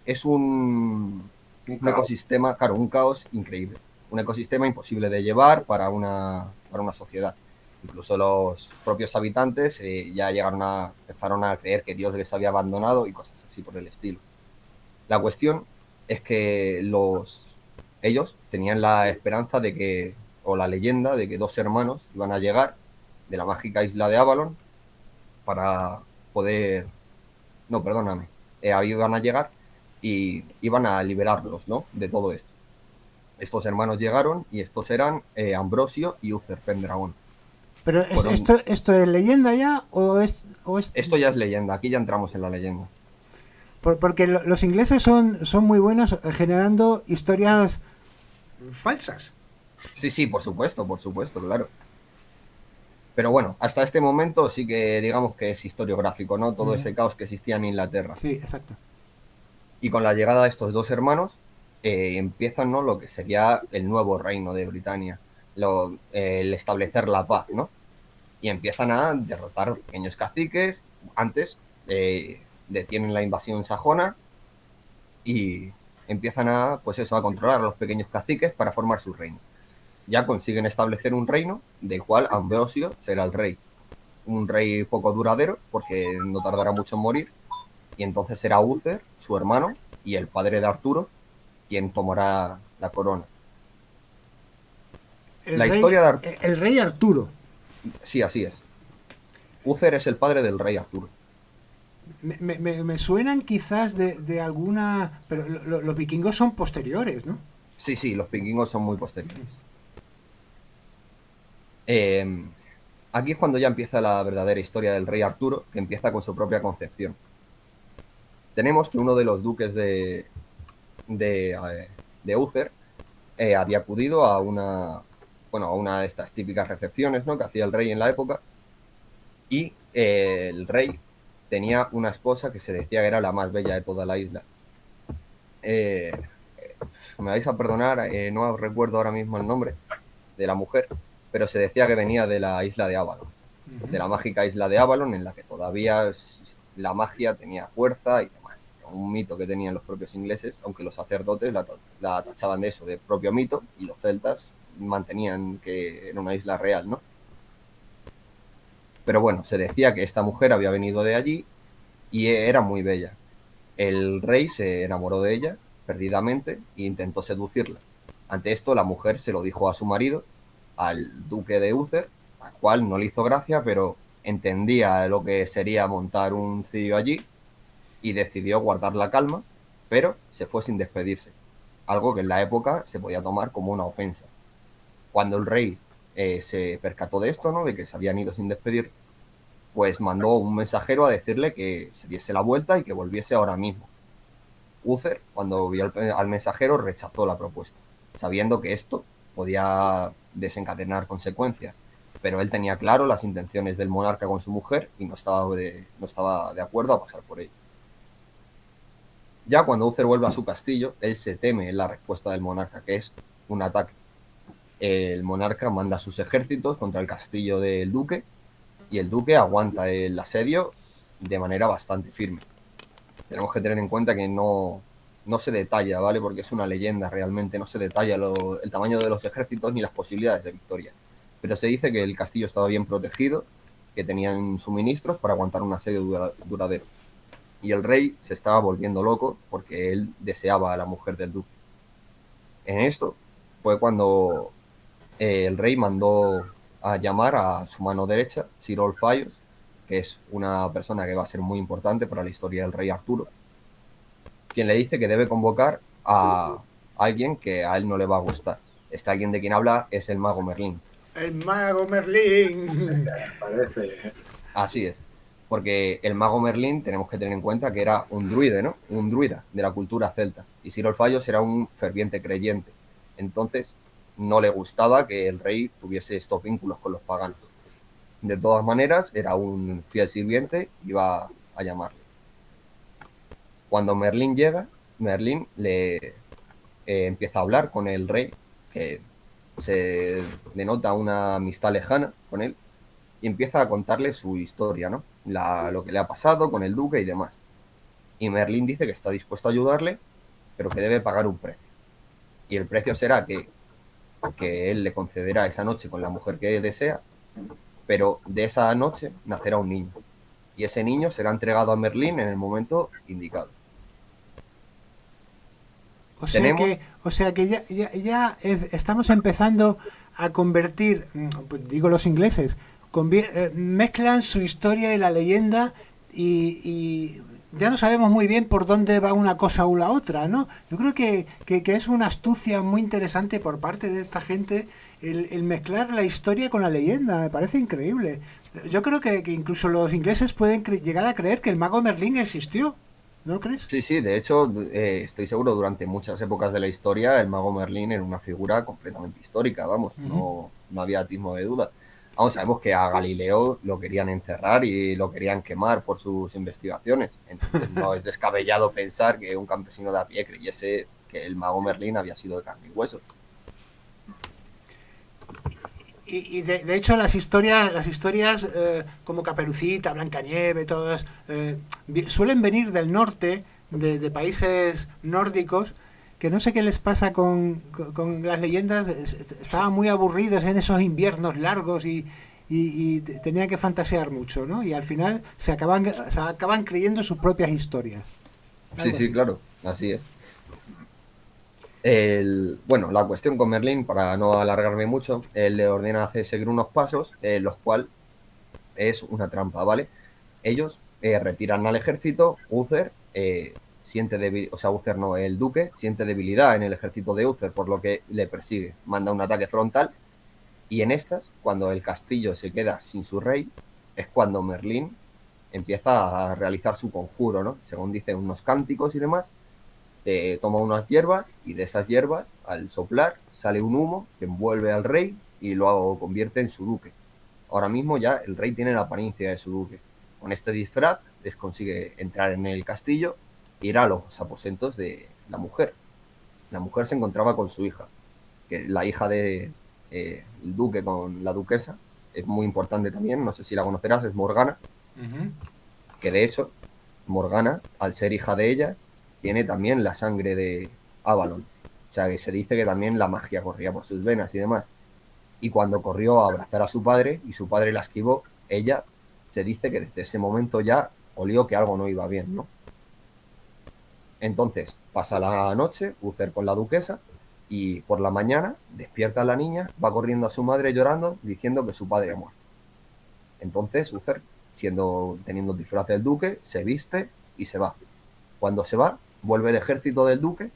Speaker 3: es un ecosistema, claro, un caos increíble. Un ecosistema imposible de llevar para una sociedad. Incluso los propios habitantes ya empezaron a creer que Dios les había abandonado y cosas así por el estilo. La cuestión es que ellos tenían la esperanza de que, o la leyenda de que dos hermanos iban a llegar de la mágica isla de Avalon para poder... No, perdóname. Ahí iban a llegar y iban a liberarlos, ¿no?, de todo esto. Estos hermanos llegaron y estos eran Ambrosio y Uther Pendragon.
Speaker 1: Pero ¿esto es leyenda ya o es...?
Speaker 3: Esto ya es leyenda, aquí ya entramos en la leyenda.
Speaker 1: Porque los ingleses son muy buenos generando historias falsas.
Speaker 3: Sí, por supuesto, claro. Pero bueno, hasta este momento sí que digamos que es historiográfico, ¿no? Todo ese caos que existía en Inglaterra.
Speaker 1: Sí, exacto.
Speaker 3: Y con la llegada de estos dos hermanos empiezan, ¿no?, lo que sería el nuevo reino de Britania, el establecer la paz, ¿no? Y empiezan a derrotar pequeños caciques. Antes detienen la invasión sajona y empiezan a, pues eso, a controlar a los pequeños caciques para formar su reino. Ya consiguen establecer un reino del cual Ambrosio será el rey. Un rey poco duradero porque no tardará mucho en morir. Y entonces será Uther, su hermano, y el padre de Arturo, quien tomará la corona. Historia de Arturo.
Speaker 1: El rey Arturo.
Speaker 3: Sí, así es. Uther es el padre del rey Arturo.
Speaker 1: Me suenan quizás de alguna... Pero los vikingos son posteriores, ¿no?
Speaker 3: Sí, los vikingos son muy posteriores. Aquí es cuando ya empieza la verdadera historia del rey Arturo, que empieza con su propia concepción. Tenemos que uno de los duques de Uther había acudido a una de estas típicas recepciones, ¿no?, que hacía el rey en la época, y el rey tenía una esposa que se decía que era la más bella de toda la isla. Me vais a perdonar, no recuerdo ahora mismo el nombre de la mujer, pero se decía que venía de la isla de Avalon, de la mágica isla de Avalon, en la que todavía la magia tenía fuerza y demás. Un mito que tenían los propios ingleses, aunque los sacerdotes la tachaban de eso, de propio mito, y los celtas mantenían que era una isla real, ¿no? Pero bueno, se decía que esta mujer había venido de allí y era muy bella. El rey se enamoró de ella perdidamente e intentó seducirla. Ante esto, la mujer se lo dijo a su marido, al duque de Uther, al cual no le hizo gracia, pero entendía lo que sería montar un cirio allí y decidió guardar la calma, pero se fue sin despedirse, algo que en la época se podía tomar como una ofensa. Cuando el rey se percató de esto, ¿no?, de que se habían ido sin despedir, pues mandó un mensajero a decirle que se diese la vuelta y que volviese ahora mismo. Uther, cuando vio al mensajero, rechazó la propuesta, sabiendo que esto podía desencadenar consecuencias, pero él tenía claro las intenciones del monarca con su mujer y no estaba de acuerdo a pasar por ello. Ya cuando Uther vuelve a su castillo, él se teme en la respuesta del monarca, que es un ataque. El monarca manda sus ejércitos contra el castillo del duque y el duque aguanta el asedio de manera bastante firme. Tenemos que tener en cuenta que no no se detalla, ¿vale? Porque es una leyenda realmente, no se detalla el tamaño de los ejércitos ni las posibilidades de victoria. Pero se dice que el castillo estaba bien protegido, que tenían suministros para aguantar un asedio duradero. Y el rey se estaba volviendo loco porque él deseaba a la mujer del duque. En esto fue cuando el rey mandó a llamar a su mano derecha, Sir Olfayos, que es una persona que va a ser muy importante para la historia del rey Arturo, quien le dice que debe convocar a alguien que a él no le va a gustar. Este alguien de quien habla es el mago Merlín.
Speaker 1: El mago Merlín.
Speaker 2: Parece.
Speaker 3: Así es, porque el mago Merlín tenemos que tener en cuenta que era un druide, ¿no? Un druida de la cultura celta. Y Sir Olfayos era un ferviente creyente. Entonces, no le gustaba que el rey tuviese estos vínculos con los paganos. De todas maneras, era un fiel sirviente y iba a llamarle. Cuando Merlín llega, Merlín le empieza a hablar con el rey, que se denota una amistad lejana con él, y empieza a contarle su historia, ¿no? Lo que le ha pasado con el duque y demás. Y Merlín dice que está dispuesto a ayudarle, pero que debe pagar un precio. Y el precio será que él le concederá esa noche con la mujer que desea, pero de esa noche nacerá un niño. Y ese niño será entregado a Merlín en el momento indicado. Tenemos,
Speaker 1: O sea que estamos empezando a convertir, pues digo los ingleses, mezclan su historia y la leyenda y ya no sabemos muy bien por dónde va una cosa o la otra, ¿no? Yo creo que es una astucia muy interesante por parte de esta gente el mezclar la historia con la leyenda, me parece increíble. Yo creo que incluso los ingleses pueden llegar a creer que el mago Merlín existió, ¿no crees?
Speaker 3: sí, sí, de hecho, estoy seguro, durante muchas épocas de la historia, el mago Merlín era una figura completamente histórica, vamos,
Speaker 1: Ujú.
Speaker 3: no había atismo de duda. Vamos, sabemos que a Galileo lo querían encerrar y lo querían quemar por sus investigaciones. Entonces no es descabellado pensar que un campesino de a pie creyese que el mago Merlín había sido de carne y hueso.
Speaker 1: Y de hecho las historias como Caperucita, Blancanieve, todas, suelen venir del norte, de países nórdicos, que no sé qué les pasa con las leyendas, estaban muy aburridos en esos inviernos largos y tenían que fantasear mucho, ¿no? Y al final se acaban creyendo sus propias historias.
Speaker 3: Sí,
Speaker 1: Algo
Speaker 3: sí,
Speaker 1: así.
Speaker 3: claro, así es. Bueno, la cuestión con Merlín, para no alargarme mucho, él le ordena hacer seguir unos pasos, los cuales es una trampa, ¿vale? Ellos retiran al ejército, Uther siente debilidad, o sea, Uther no, el duque siente debilidad en el ejército de Uther, por lo que le persigue, manda un ataque frontal, y en estas, cuando el castillo se queda sin su rey, es cuando Merlín empieza a realizar su conjuro, ¿no? Según dice, unos cánticos y demás, toma unas hierbas y de esas hierbas, al soplar, sale un humo que envuelve al rey y lo convierte en su duque. Ahora mismo ya el rey tiene la apariencia de su duque. Con este disfraz les consigue entrar en el castillo e ir a los aposentos de la mujer. La mujer se encontraba con su hija, que la hija de el duque con la duquesa es muy importante también, no sé si la conocerás, es Morgana,
Speaker 1: Ujú.
Speaker 3: que de hecho Morgana, al ser hija de ella, tiene también la sangre de Avalon. O sea que se dice que también la magia corría por sus venas y demás. Y cuando corrió a abrazar a su padre y su padre la esquivó, ella se dice que desde ese momento ya olió que algo no iba bien, ¿no? Entonces pasa la noche, Uther con la duquesa, y por la mañana despierta a la niña, va corriendo a su madre llorando, diciendo que su padre ha muerto. Entonces Uther, teniendo el disfraz del duque, se viste y se va. Cuando se va, vuelve el ejército del duque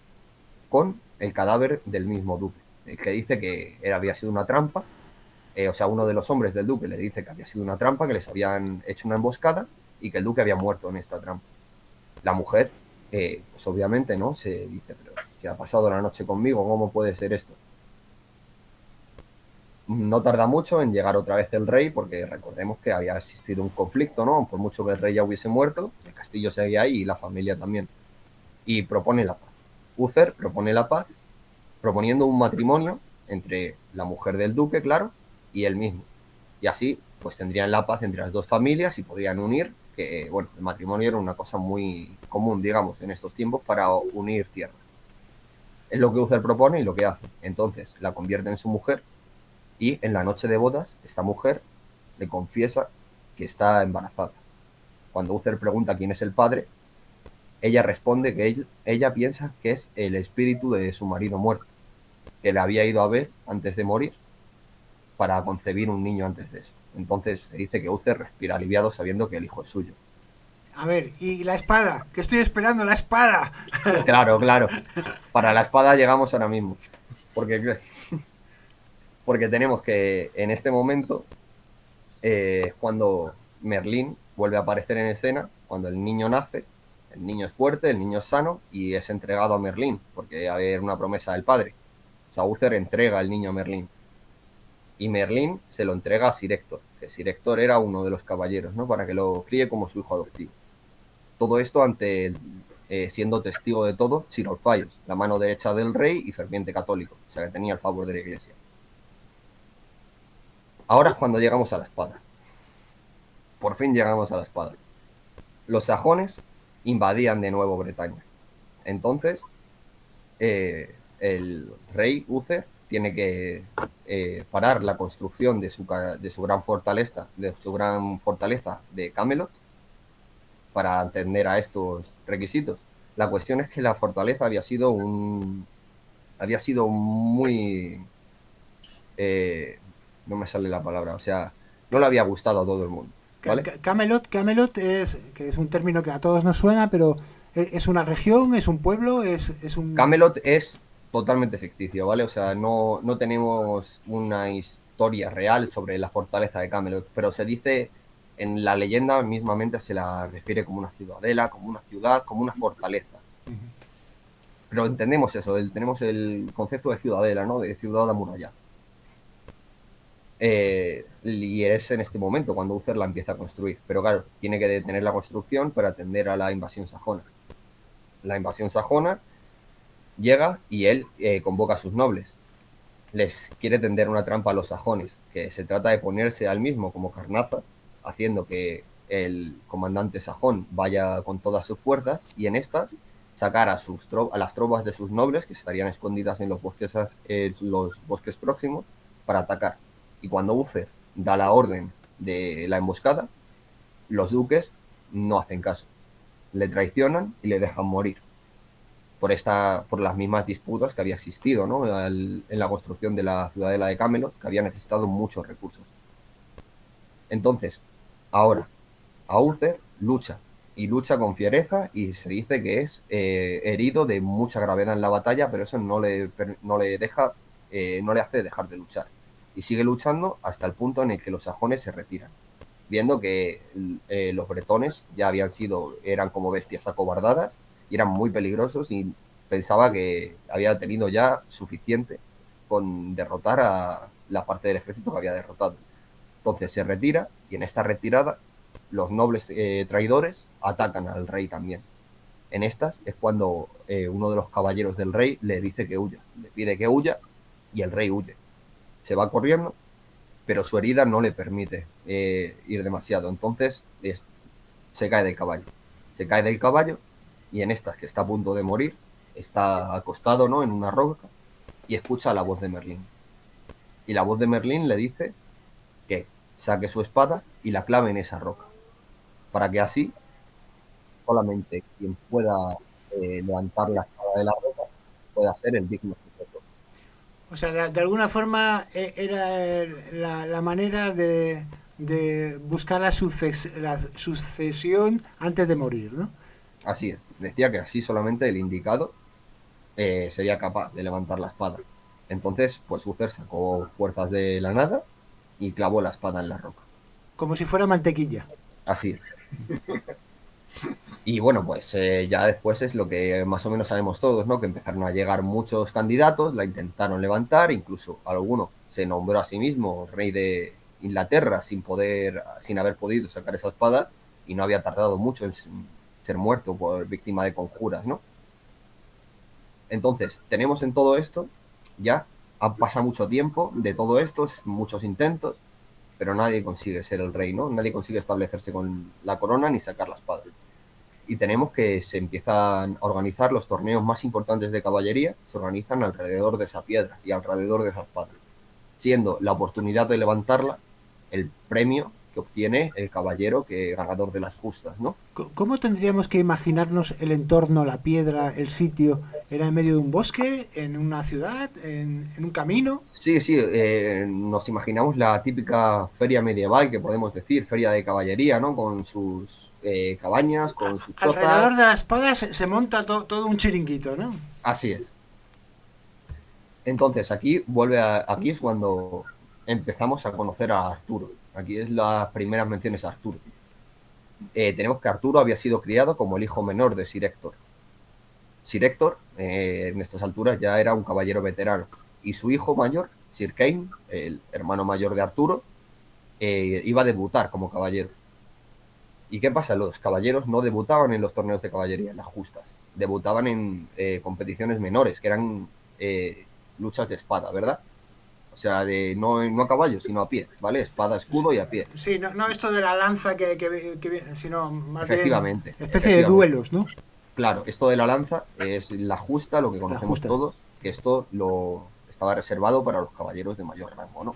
Speaker 3: con el cadáver del mismo duque, el que dice que había sido una trampa. O sea, uno de los hombres del duque le dice que había sido una trampa, que les habían hecho una emboscada y que el duque había muerto en esta trampa. La mujer, pues obviamente, ¿no? Se dice, pero ¿qué ha pasado la noche conmigo? ¿Cómo puede ser esto? No tarda mucho en llegar otra vez el rey, porque recordemos que había existido un conflicto, ¿no? Por mucho que el rey ya hubiese muerto, el castillo seguía ahí y la familia también. Y propone la paz. Uther propone la paz, proponiendo un matrimonio entre la mujer del duque, claro, y él mismo. Y así, pues tendrían la paz entre las dos familias y podrían unir que, bueno, el matrimonio era una cosa muy común, digamos, en estos tiempos para unir tierras. Es lo que Uther propone y lo que hace. Entonces la convierte en su mujer y en la noche de bodas esta mujer le confiesa que está embarazada. Cuando Uther pregunta quién es el padre, ella responde que ella piensa que es el espíritu de su marido muerto, que le había ido a ver antes de morir para concebir un niño antes de eso. Entonces se dice que Uther respira aliviado sabiendo que el hijo es suyo.
Speaker 1: A ver, y la espada, que estoy esperando la espada.
Speaker 3: Claro, claro. Para la espada llegamos ahora mismo. Porque, porque tenemos que en este momento cuando Merlín vuelve a aparecer en escena, cuando el niño nace, el niño es fuerte, el niño es sano y es entregado a Merlín, porque había una promesa del padre. O sea, Uther entrega al niño a Merlín. Y Merlín se lo entrega a Sir Héctor, que Sir Héctor era uno de los caballeros, ¿no? Para que lo críe como su hijo adoptivo. Todo esto siendo testigo de todo, Sir Olfayos, la mano derecha del rey y ferviente católico, o sea que tenía el favor de la iglesia. Ahora es cuando llegamos a la espada. Por fin llegamos a la espada. Los sajones invadían de nuevo Bretaña. Entonces, el rey Uther tiene que parar la construcción de su gran fortaleza, de Camelot, para atender a estos requisitos. La cuestión es que la fortaleza había sido muy no me sale la palabra, o sea, no le había gustado a todo el mundo, ¿vale?
Speaker 1: Camelot es, que es un término que a todos nos suena, pero es una región, es un pueblo, es un...
Speaker 3: Camelot es totalmente ficticio, ¿vale? O sea, no tenemos una historia real sobre la fortaleza de Camelot, pero se dice, en la leyenda mismamente se la refiere como una ciudadela, como una ciudad, como una fortaleza. Pero entendemos eso, tenemos el concepto de ciudadela, ¿no? De ciudad amurallada. Y es en este momento cuando Uther la empieza a construir. Pero claro, tiene que detener la construcción para atender a la invasión sajona. La invasión sajona llega y él convoca a sus nobles. Les quiere tender una trampa a los sajones, que se trata de ponerse al mismo como carnaza, haciendo que el comandante sajón vaya con todas sus fuerzas y en estas sacar a las tropas de sus nobles que estarían escondidas en los bosques próximos para atacar. Y cuando Uther da la orden de la emboscada, los duques no hacen caso. Le traicionan y le dejan morir. Por las mismas disputas que había existido, ¿no? En la construcción de la ciudadela de Camelot, que había necesitado muchos recursos. Entonces, ahora, a Uther lucha con fiereza y se dice que es herido de mucha gravedad en la batalla, pero eso no le hace dejar de luchar. Y sigue luchando hasta el punto en el que los sajones se retiran, viendo que los bretones ya eran como bestias acobardadas y eran muy peligrosos y pensaba que había tenido ya suficiente con derrotar a la parte del ejército que había derrotado. Entonces se retira y en esta retirada los nobles traidores atacan al rey también. En estas es cuando uno de los caballeros del rey le dice que huya, le pide que huya y el rey huye. Se va corriendo, pero su herida no le permite ir demasiado. Entonces se cae del caballo. Se cae del caballo y en estas que está a punto de morir, está acostado, ¿no?, en una roca y escucha la voz de Merlín. Y la voz de Merlín le dice que saque su espada y la clave en esa roca, para que así solamente quien pueda levantar la espada de la roca pueda ser el digno sucesor.
Speaker 1: O sea, de alguna forma era la manera de buscar la sucesión antes de morir, ¿no?
Speaker 3: Así es, decía que así solamente el indicado sería capaz de levantar la espada. Entonces, pues Uther sacó fuerzas de la nada y clavó la espada en la roca.
Speaker 1: Como si fuera mantequilla.
Speaker 3: Así es. Y bueno, pues ya después es lo que más o menos sabemos todos, ¿no? Que empezaron a llegar muchos candidatos, la intentaron levantar, incluso alguno se nombró a sí mismo rey de Inglaterra sin haber podido sacar esa espada y no había tardado mucho en ser muerto por víctima de conjuras, ¿no? Entonces, tenemos en todo esto, ya ha pasado mucho tiempo de todo esto, muchos intentos, pero nadie consigue ser el rey, ¿no? Nadie consigue establecerse con la corona ni sacar la espada. Y tenemos que se empiezan a organizar los torneos más importantes de caballería, se organizan alrededor de esa piedra y alrededor de esa espada, siendo la oportunidad de levantarla el premio que obtiene el caballero que ganador de las justas, ¿no?
Speaker 1: ¿Cómo tendríamos que imaginarnos el entorno, la piedra, el sitio? ¿Era en medio de un bosque, en una ciudad, en un camino?
Speaker 3: Sí, sí, nos imaginamos la típica feria medieval que podemos decir, feria de caballería, ¿no? Con sus cabañas, con sus
Speaker 1: Alrededor
Speaker 3: chozas.
Speaker 1: de la espada se monta todo un chiringuito, ¿no?
Speaker 3: Así es. Entonces aquí es cuando empezamos a conocer a Arturo. Aquí es las primeras menciones a Arturo. Tenemos que Arturo había sido criado como el hijo menor de Sir Héctor. Sir Héctor, en estas alturas, ya era un caballero veterano. Y su hijo mayor, Sir Kane, el hermano mayor de Arturo, iba a debutar como caballero. ¿Y qué pasa? Los caballeros no debutaban en los torneos de caballería, en las justas. Debutaban en competiciones menores, que eran luchas de espada, ¿verdad? O sea, no a caballo, sino a pie, ¿vale? Espada, escudo y a pie.
Speaker 1: Sí, no, no esto de la lanza sino más bien
Speaker 3: Efectivamente,
Speaker 1: especie de
Speaker 3: efectivamente.
Speaker 1: duelos, ¿no?
Speaker 3: Claro, esto de la lanza es la justa, lo que
Speaker 1: Las
Speaker 3: conocemos
Speaker 1: justas.
Speaker 3: todos, que esto lo estaba reservado para los caballeros de mayor rango, ¿no?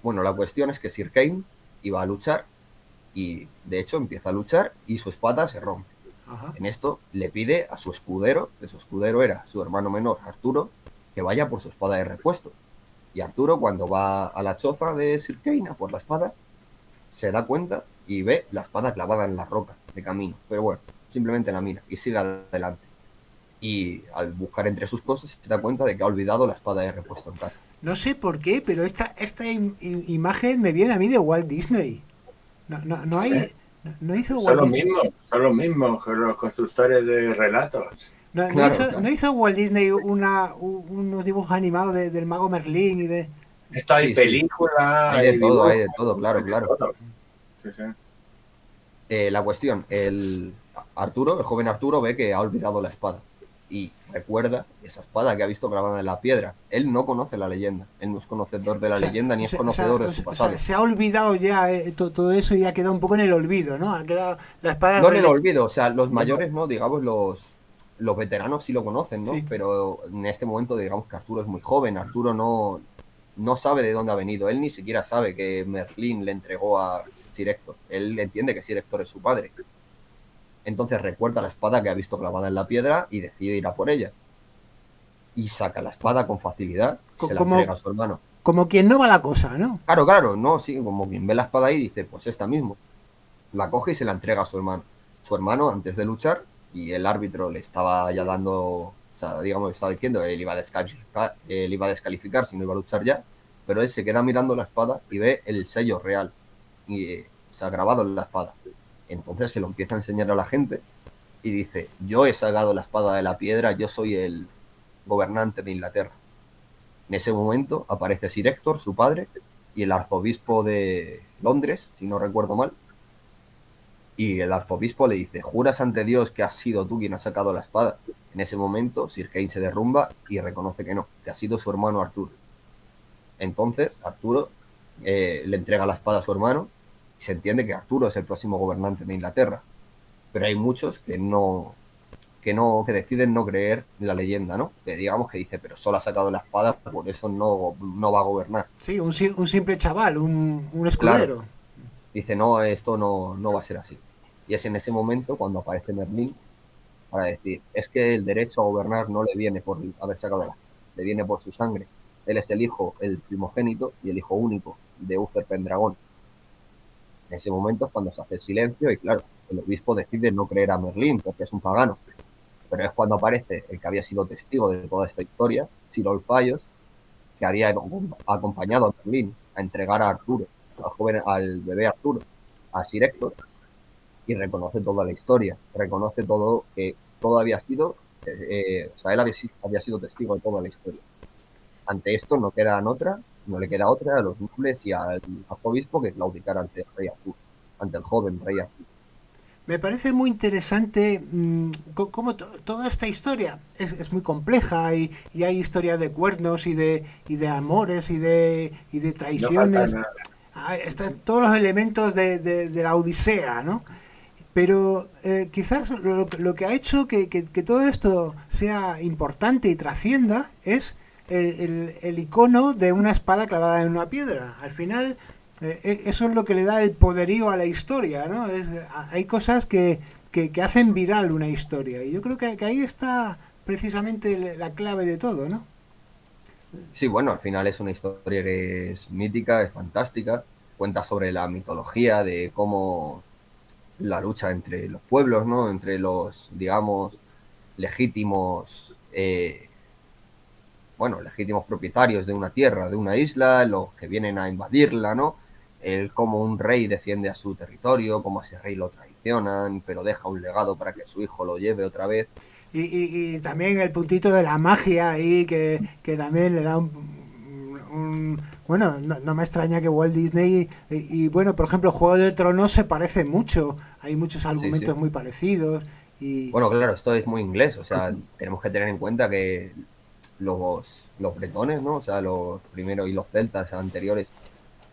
Speaker 3: Bueno, la cuestión es que Sir Kane iba a luchar y de hecho empieza a luchar y su espada se rompe.
Speaker 1: Ajá.
Speaker 3: En esto le pide a su escudero, que su escudero era su hermano menor, Arturo, que vaya por su espada de repuesto. Y Arturo, cuando va a la choza de Sir Kane a por la espada, se da cuenta y ve la espada clavada en la roca de camino. Pero bueno, simplemente la mira y sigue adelante. Y al buscar entre sus cosas se da cuenta de que ha olvidado la espada de repuesto en casa.
Speaker 1: No sé por qué, pero esta imagen me viene a mí de Walt Disney. No
Speaker 2: ¿Eh?
Speaker 1: hay. No hizo Walt Disney.
Speaker 2: Son los mismos que los constructores de relatos.
Speaker 3: Claro,
Speaker 1: No
Speaker 3: claro.
Speaker 1: hizo Walt Disney unos dibujos animados del mago Merlín y de.
Speaker 2: Esto hay
Speaker 3: Sí, sí.
Speaker 2: película, hay
Speaker 3: Hay
Speaker 2: dibujos,
Speaker 3: de todo, claro,
Speaker 2: hay de
Speaker 3: claro.
Speaker 2: todo. Sí, sí.
Speaker 3: La cuestión, el Arturo, el joven Arturo, ve que ha olvidado la espada y recuerda esa espada que ha visto grabada en la piedra. Él no conoce la leyenda, él no es conocedor de
Speaker 1: O
Speaker 3: la
Speaker 1: sea,
Speaker 3: leyenda ni es conocedor de su pasado.
Speaker 1: se ha olvidado ya todo eso y ha quedado un poco en el olvido, ¿no? Ha quedado la espada
Speaker 3: No en el olvido, o sea, los mayores no, digamos, los veteranos sí lo conocen, ¿no?
Speaker 1: Sí.
Speaker 3: Pero en este momento, digamos que Arturo es muy joven, Arturo no sabe de dónde ha venido, él ni siquiera sabe que Merlín le entregó a Sir Héctor, él entiende que Sir Héctor es su padre. Entonces recuerda la espada que ha visto clavada en la piedra y decide ir a por ella. Y saca la espada con facilidad y se la
Speaker 1: Como,
Speaker 3: entrega a su hermano.
Speaker 1: como quien no va la cosa, ¿no?
Speaker 3: Claro, claro, no, sí, como quien ve la espada ahí dice, pues esta mismo. La coge y se la entrega a su hermano. Su hermano, antes de luchar, y el árbitro le estaba ya dando, o sea, digamos, le estaba diciendo que él iba a descalificar si no iba a luchar ya, pero él se queda mirando la espada y ve el sello real, y se ha grabado en la espada. Entonces se lo empieza a enseñar a la gente y dice, yo he sacado la espada de la piedra, yo soy el gobernante de Inglaterra. En ese momento aparece Sir Héctor, su padre, y el arzobispo de Londres, si no recuerdo mal, y el arzobispo le dice, ¿juras ante Dios que has sido tú quien ha sacado la espada? En ese momento Sir Kane se derrumba y reconoce que no, que ha sido su hermano Arturo. Entonces Arturo le entrega la espada a su hermano y se entiende que Arturo es el próximo gobernante de Inglaterra. Pero hay muchos que deciden no creer en la leyenda, ¿no? Que digamos que dice, pero solo ha sacado la espada, por eso no va a gobernar.
Speaker 1: Sí, un simple chaval, un
Speaker 3: Claro,
Speaker 1: escudero.
Speaker 3: dice, no, esto no va a ser así. Y es en ese momento cuando aparece Merlín para decir, es que el derecho a gobernar no le viene por haber sacado la espada, le viene por su sangre. Él es el hijo, el primogénito y el hijo único de Uther Pendragon. En ese momento es cuando se hace el silencio y claro, el obispo decide no creer a Merlín porque es un pagano. Pero es cuando aparece el que había sido testigo de toda esta historia, Sir Olfayos, que había acompañado a Merlín a entregar a Arturo, al bebé Arturo, a Sir Héctor, y reconoce toda la historia, reconoce todo, que todo había sido, o sea, él había sido testigo de toda la historia. Ante esto no le queda otra a los nobles y al arzobispo que claudicar ante el rey Arturo, ante el joven rey Arturo.
Speaker 1: Me parece muy interesante cómo toda esta historia es muy compleja y hay historia de cuernos y de amores y de
Speaker 2: No falta
Speaker 1: traiciones.
Speaker 2: nada.
Speaker 1: Están todos los elementos de la Odisea, ¿no? Pero quizás lo que ha hecho que todo esto sea importante y trascienda es el icono de una espada clavada en una piedra. Al final, eso es lo que le da el poderío a la historia, ¿no? Hay cosas que hacen viral una historia. Y yo creo que ahí está precisamente la clave de todo, ¿no?
Speaker 3: Sí, bueno, al final es una historia que es mítica, es fantástica, cuenta sobre la mitología de cómo la lucha entre los pueblos, ¿no? Entre los, digamos, legítimos, bueno, legítimos propietarios de una tierra, de una isla, los que vienen a invadirla, ¿no? El cómo un rey defiende a su territorio, cómo a ese rey lo traicionan, pero deja un legado para que su hijo lo lleve otra vez.
Speaker 1: Y también el puntito de la magia ahí que también le da bueno, no me extraña que Walt Disney bueno, por ejemplo, Juego de Tronos se parece mucho, hay muchos
Speaker 3: Sí, sí.
Speaker 1: argumentos muy parecidos y
Speaker 3: Bueno, claro, esto es muy inglés, o sea, tenemos que tener en cuenta que los bretones, ¿no? O sea, los primeros y los celtas anteriores,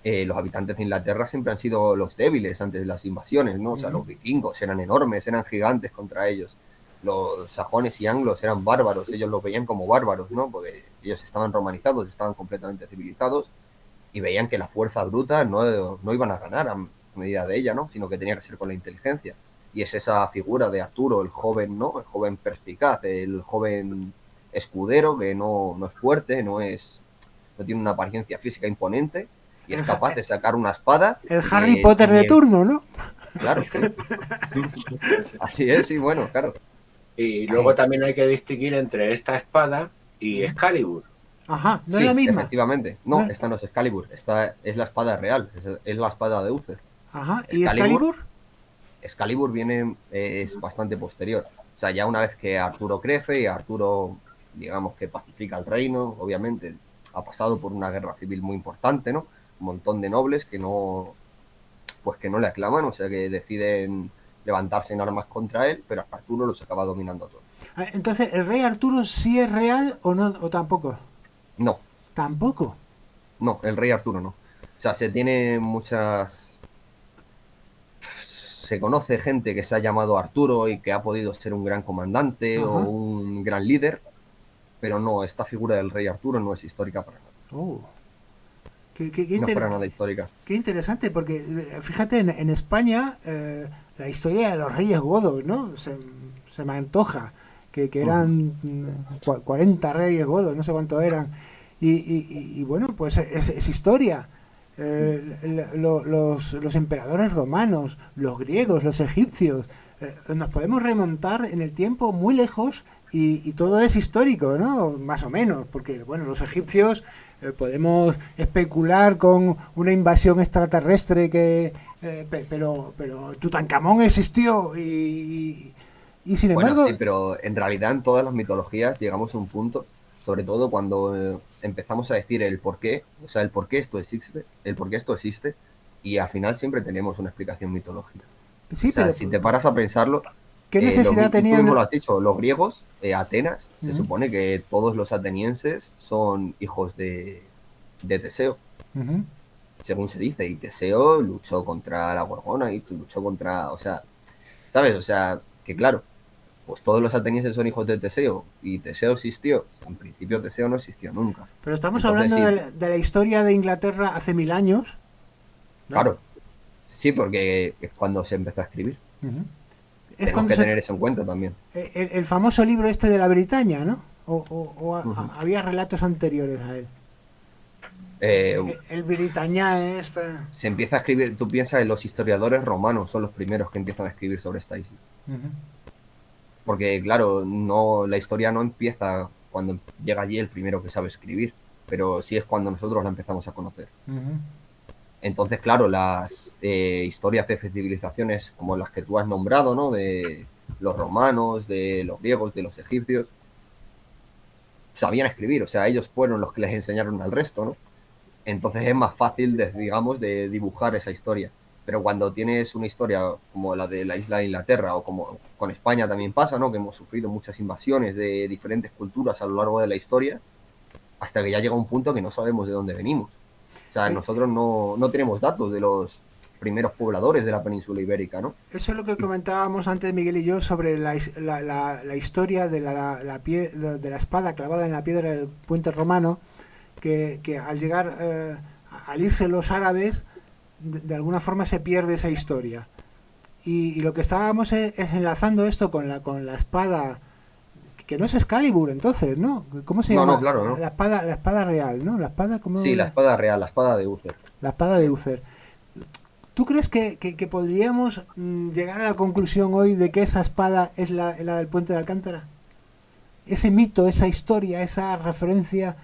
Speaker 3: los habitantes de Inglaterra siempre han sido los débiles antes de las invasiones, ¿no? O sea,
Speaker 1: ujú,
Speaker 3: los vikingos eran enormes, eran gigantes contra ellos. Los sajones y anglos eran bárbaros, ellos los veían como bárbaros, ¿no? Porque ellos estaban romanizados, estaban completamente civilizados y veían que la fuerza bruta no iban a ganar a medida de ella, ¿no? Sino que tenía que ser con la inteligencia. Y es esa figura de Arturo, el joven, ¿no? El joven perspicaz, el joven escudero que no es fuerte, no tiene una apariencia física imponente y
Speaker 1: el,
Speaker 3: es capaz de sacar una espada
Speaker 1: el Harry
Speaker 3: que
Speaker 1: Potter de
Speaker 3: ni el...
Speaker 1: turno, ¿no?
Speaker 3: Claro, sí.
Speaker 2: Sí, sí.
Speaker 3: Así es, sí, bueno, claro.
Speaker 2: Y luego
Speaker 3: Ay,
Speaker 2: también hay que distinguir entre esta espada y Excalibur.
Speaker 1: Ajá, no es la
Speaker 3: sí,
Speaker 1: misma.
Speaker 3: efectivamente.
Speaker 1: No
Speaker 3: No, esta no es Excalibur, esta es la espada real, es la espada de Uther.
Speaker 1: ajá, ¿y
Speaker 3: Excalibur
Speaker 1: Excalibur?
Speaker 3: Excalibur viene, es bastante posterior. O sea, ya una vez que Arturo crece y Arturo, digamos que pacifica el reino, obviamente ha pasado por una guerra civil muy importante, ¿no? Un montón de nobles pues que no le aclaman, o sea, que deciden levantarse en armas contra él, pero Arturo los acaba dominando a todos.
Speaker 1: Entonces, ¿el rey Arturo sí es real o no o tampoco?
Speaker 3: No,
Speaker 1: Tampoco.
Speaker 3: no, el rey Arturo no. O sea, se tiene muchas... Se conoce gente que se ha llamado Arturo y que ha podido ser un gran comandante o
Speaker 1: Ajá.
Speaker 3: un gran líder, pero no, esta figura del rey Arturo no es histórica para nada.
Speaker 1: Oh,
Speaker 3: No es para nada histórica.
Speaker 1: qué interesante, porque fíjate, en España la historia de los reyes godos, ¿no? Se me antoja que
Speaker 3: Ujú.
Speaker 1: eran 40 reyes godos, no sé cuántos eran. Y bueno, pues es historia. Los emperadores romanos, los griegos, los egipcios, nos podemos remontar en el tiempo muy lejos y todo es histórico, ¿no? Más o menos, porque bueno, los egipcios podemos especular con una invasión extraterrestre pero Tutankamón existió y sin
Speaker 3: Bueno,
Speaker 1: embargo,
Speaker 3: sí, pero en realidad en todas las mitologías llegamos a un punto, sobre todo cuando empezamos a decir el por qué, o sea, el por qué esto existe, y al final siempre tenemos una explicación mitológica.
Speaker 1: sí,
Speaker 3: O sea,
Speaker 1: pero
Speaker 3: si te paras a pensarlo,
Speaker 1: ¿qué necesidad
Speaker 3: tú mismo lo
Speaker 1: tenían?
Speaker 3: has dicho, los griegos, Atenas, se
Speaker 1: Ujú,
Speaker 3: supone que todos los atenienses son hijos de Teseo,
Speaker 1: ujú.
Speaker 3: según se dice, y Teseo luchó contra la Gorgona y luchó contra, o sea, ¿sabes? O sea, que claro, pues todos los atenienses son hijos de Teseo y Teseo existió. En principio Teseo no existió nunca.
Speaker 1: Pero estamos
Speaker 3: Entonces
Speaker 1: hablando
Speaker 3: sí,
Speaker 1: de la historia de Inglaterra hace 1000 años, ¿no?
Speaker 3: claro, sí, porque es cuando se empezó a escribir.
Speaker 1: Ujú. Es
Speaker 3: Tenemos
Speaker 1: cuando
Speaker 3: que tener eso en cuenta también.
Speaker 1: el famoso libro este de la Bretaña, ¿no?
Speaker 3: Ujú.
Speaker 1: Había relatos anteriores a él.
Speaker 3: Eh,
Speaker 1: El Bretaña este.
Speaker 3: Se empieza a escribir, tú piensas en los historiadores romanos, son los primeros que empiezan a escribir sobre esta isla.
Speaker 1: Ujú,
Speaker 3: Porque claro, no, la historia no empieza cuando llega allí el primero que sabe escribir, pero sí es cuando nosotros la empezamos a conocer.
Speaker 1: ujú.
Speaker 3: Entonces, claro, las historias de civilizaciones como las que tú has nombrado, ¿no? De los romanos, de los griegos, de los egipcios, sabían escribir, o sea, ellos fueron los que les enseñaron al resto, ¿no? Entonces es más fácil, digamos, de dibujar esa historia. Pero cuando tienes una historia como la de la isla de Inglaterra, o como con España también pasa, ¿no? Que hemos sufrido muchas invasiones de diferentes culturas a lo largo de la historia, hasta que ya llega un punto que no sabemos de dónde venimos. O sea, nosotros no tenemos datos de los primeros pobladores de la península ibérica, ¿no?
Speaker 1: Eso es lo que comentábamos antes Miguel y yo sobre la historia de de la espada clavada en la piedra del puente romano, que al llegar, al irse los árabes, de alguna forma se pierde esa historia. Y lo que estábamos es enlazando esto con la espada, que no es Excalibur entonces, ¿no? ¿Cómo se llama?
Speaker 3: No, claro, no.
Speaker 1: La espada real, ¿no? La espada, ¿cómo?
Speaker 3: Sí, la espada real, la espada de Uther.
Speaker 1: La espada de Uther. ¿Tú crees que podríamos llegar a la conclusión hoy de que esa espada es la del puente de Alcántara? Ese mito, esa historia, esa referencia.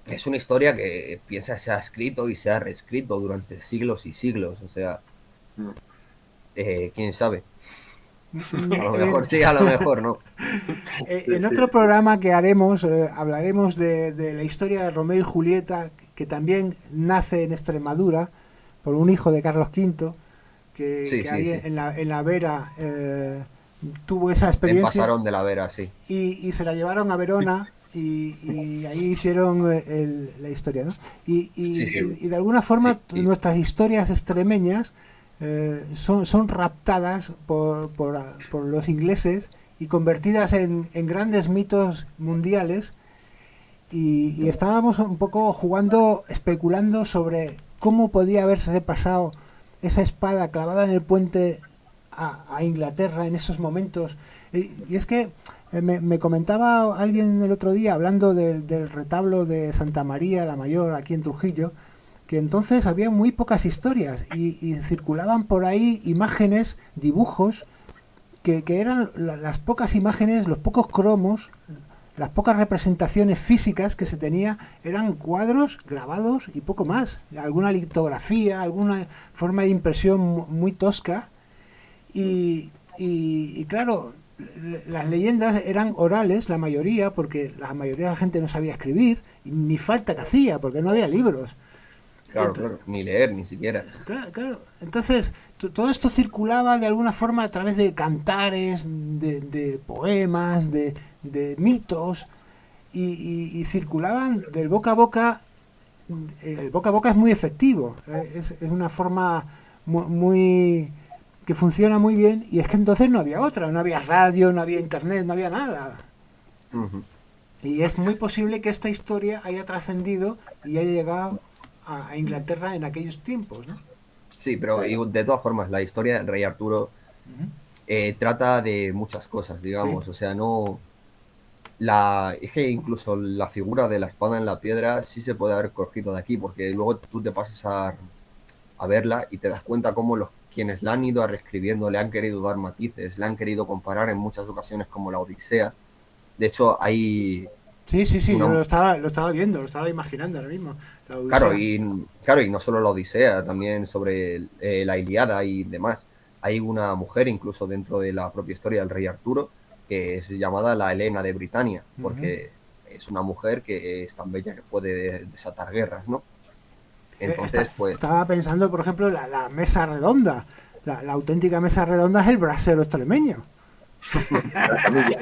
Speaker 3: Es una historia que se ha escrito y se ha reescrito durante siglos y siglos. O sea, quién sabe. A lo mejor sí, a lo mejor no.
Speaker 1: En otro programa que haremos, hablaremos de la historia de Romeo y Julieta, que también nace en Extremadura por un hijo de Carlos V, que ahí en la Vera tuvo esa experiencia.
Speaker 3: En Pasarón de la Vera, sí.
Speaker 1: Y se la llevaron a Verona y ahí hicieron la historia, ¿no? Y de alguna forma nuestras historias extremeñas son raptadas por los ingleses y convertidas en grandes mitos mundiales, y estábamos un poco jugando, especulando sobre cómo podía haberse pasado esa espada clavada en el puente a Inglaterra en esos momentos. Y es que me comentaba alguien el otro día, hablando del retablo de Santa María la Mayor aquí en Trujillo, que entonces había muy pocas historias y circulaban por ahí imágenes, dibujos, que eran las pocas imágenes, los pocos cromos, las pocas representaciones físicas que se tenía, eran cuadros grabados y poco más. Alguna litografía, alguna forma de impresión muy tosca. Y claro, las leyendas eran orales, la mayoría, porque la mayoría de la gente no sabía escribir, ni falta que hacía, porque no había libros.
Speaker 3: Claro, ni leer, ni siquiera.
Speaker 1: Claro. Entonces, todo esto circulaba de alguna forma a través de cantares, de poemas, de mitos, y circulaban del boca a boca. El boca a boca es muy efectivo, es una forma muy que funciona muy bien, y es que entonces no había otra, no había radio, no había internet, no había nada.
Speaker 3: Uh-huh.
Speaker 1: Y es muy posible que esta historia haya trascendido y haya llegado a Inglaterra en aquellos tiempos, ¿no?
Speaker 3: Sí, pero de todas formas, la historia del rey Arturo trata de muchas cosas, digamos. Sí. O sea, no... Es que incluso la figura de la espada en la piedra sí se puede haber cogido de aquí, porque luego tú te pasas a verla y te das cuenta cómo quienes la han ido reescribiendo le han querido dar matices, le han querido comparar en muchas ocasiones como la Odisea. De hecho, hay...
Speaker 1: Sí, yo lo estaba viendo, lo estaba imaginando ahora mismo.
Speaker 3: Claro, y no solo la Odisea, también sobre la Ilíada y demás. Hay una mujer incluso dentro de la propia historia del rey Arturo que es llamada la Helena de Britania, porque es una mujer que es tan bella que puede desatar guerras, ¿no? Entonces, pues...
Speaker 1: Estaba pensando, por ejemplo, la mesa redonda. La auténtica mesa redonda es el brasero extremeño.
Speaker 2: La camilla.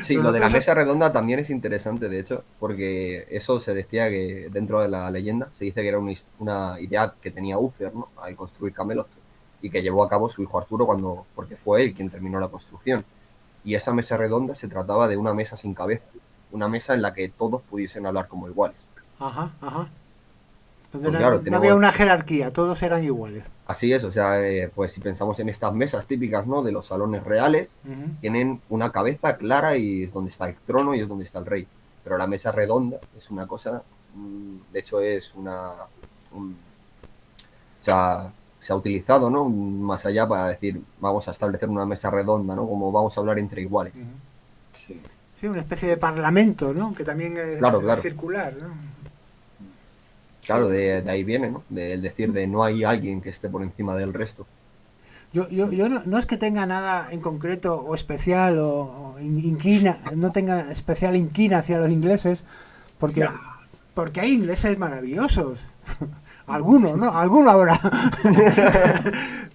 Speaker 3: Sí, lo de la mesa redonda también es interesante, de hecho, porque eso se decía que dentro de la leyenda se dice que era una idea que tenía Uther, ¿no? Al construir Camelot, y que llevó a cabo su hijo Arturo porque fue él quien terminó la construcción. Y esa mesa redonda se trataba de una mesa sin cabeza, una mesa en la que todos pudiesen hablar como iguales.
Speaker 1: Ajá. Donde no había una jerarquía, todos eran iguales.
Speaker 3: Así es, o sea, pues si pensamos en estas mesas típicas, ¿no?, de los salones reales, tienen una cabeza clara y es donde está el trono y es donde está el rey. Pero la mesa redonda es una cosa, de hecho es o sea, se ha utilizado, ¿no?, más allá para decir, vamos a establecer una mesa redonda, ¿no?, como vamos a hablar entre iguales.
Speaker 1: Sí, una especie de parlamento, ¿no?, que también es
Speaker 3: claro.
Speaker 1: circular, ¿no?
Speaker 3: Claro, de ahí viene, ¿no? De decir de no hay alguien que esté por encima del resto.
Speaker 1: Yo no es que tenga nada en concreto o especial o inquina, no tenga especial inquina hacia los ingleses, porque hay ingleses maravillosos. Alguno, ¿no? Alguno habrá.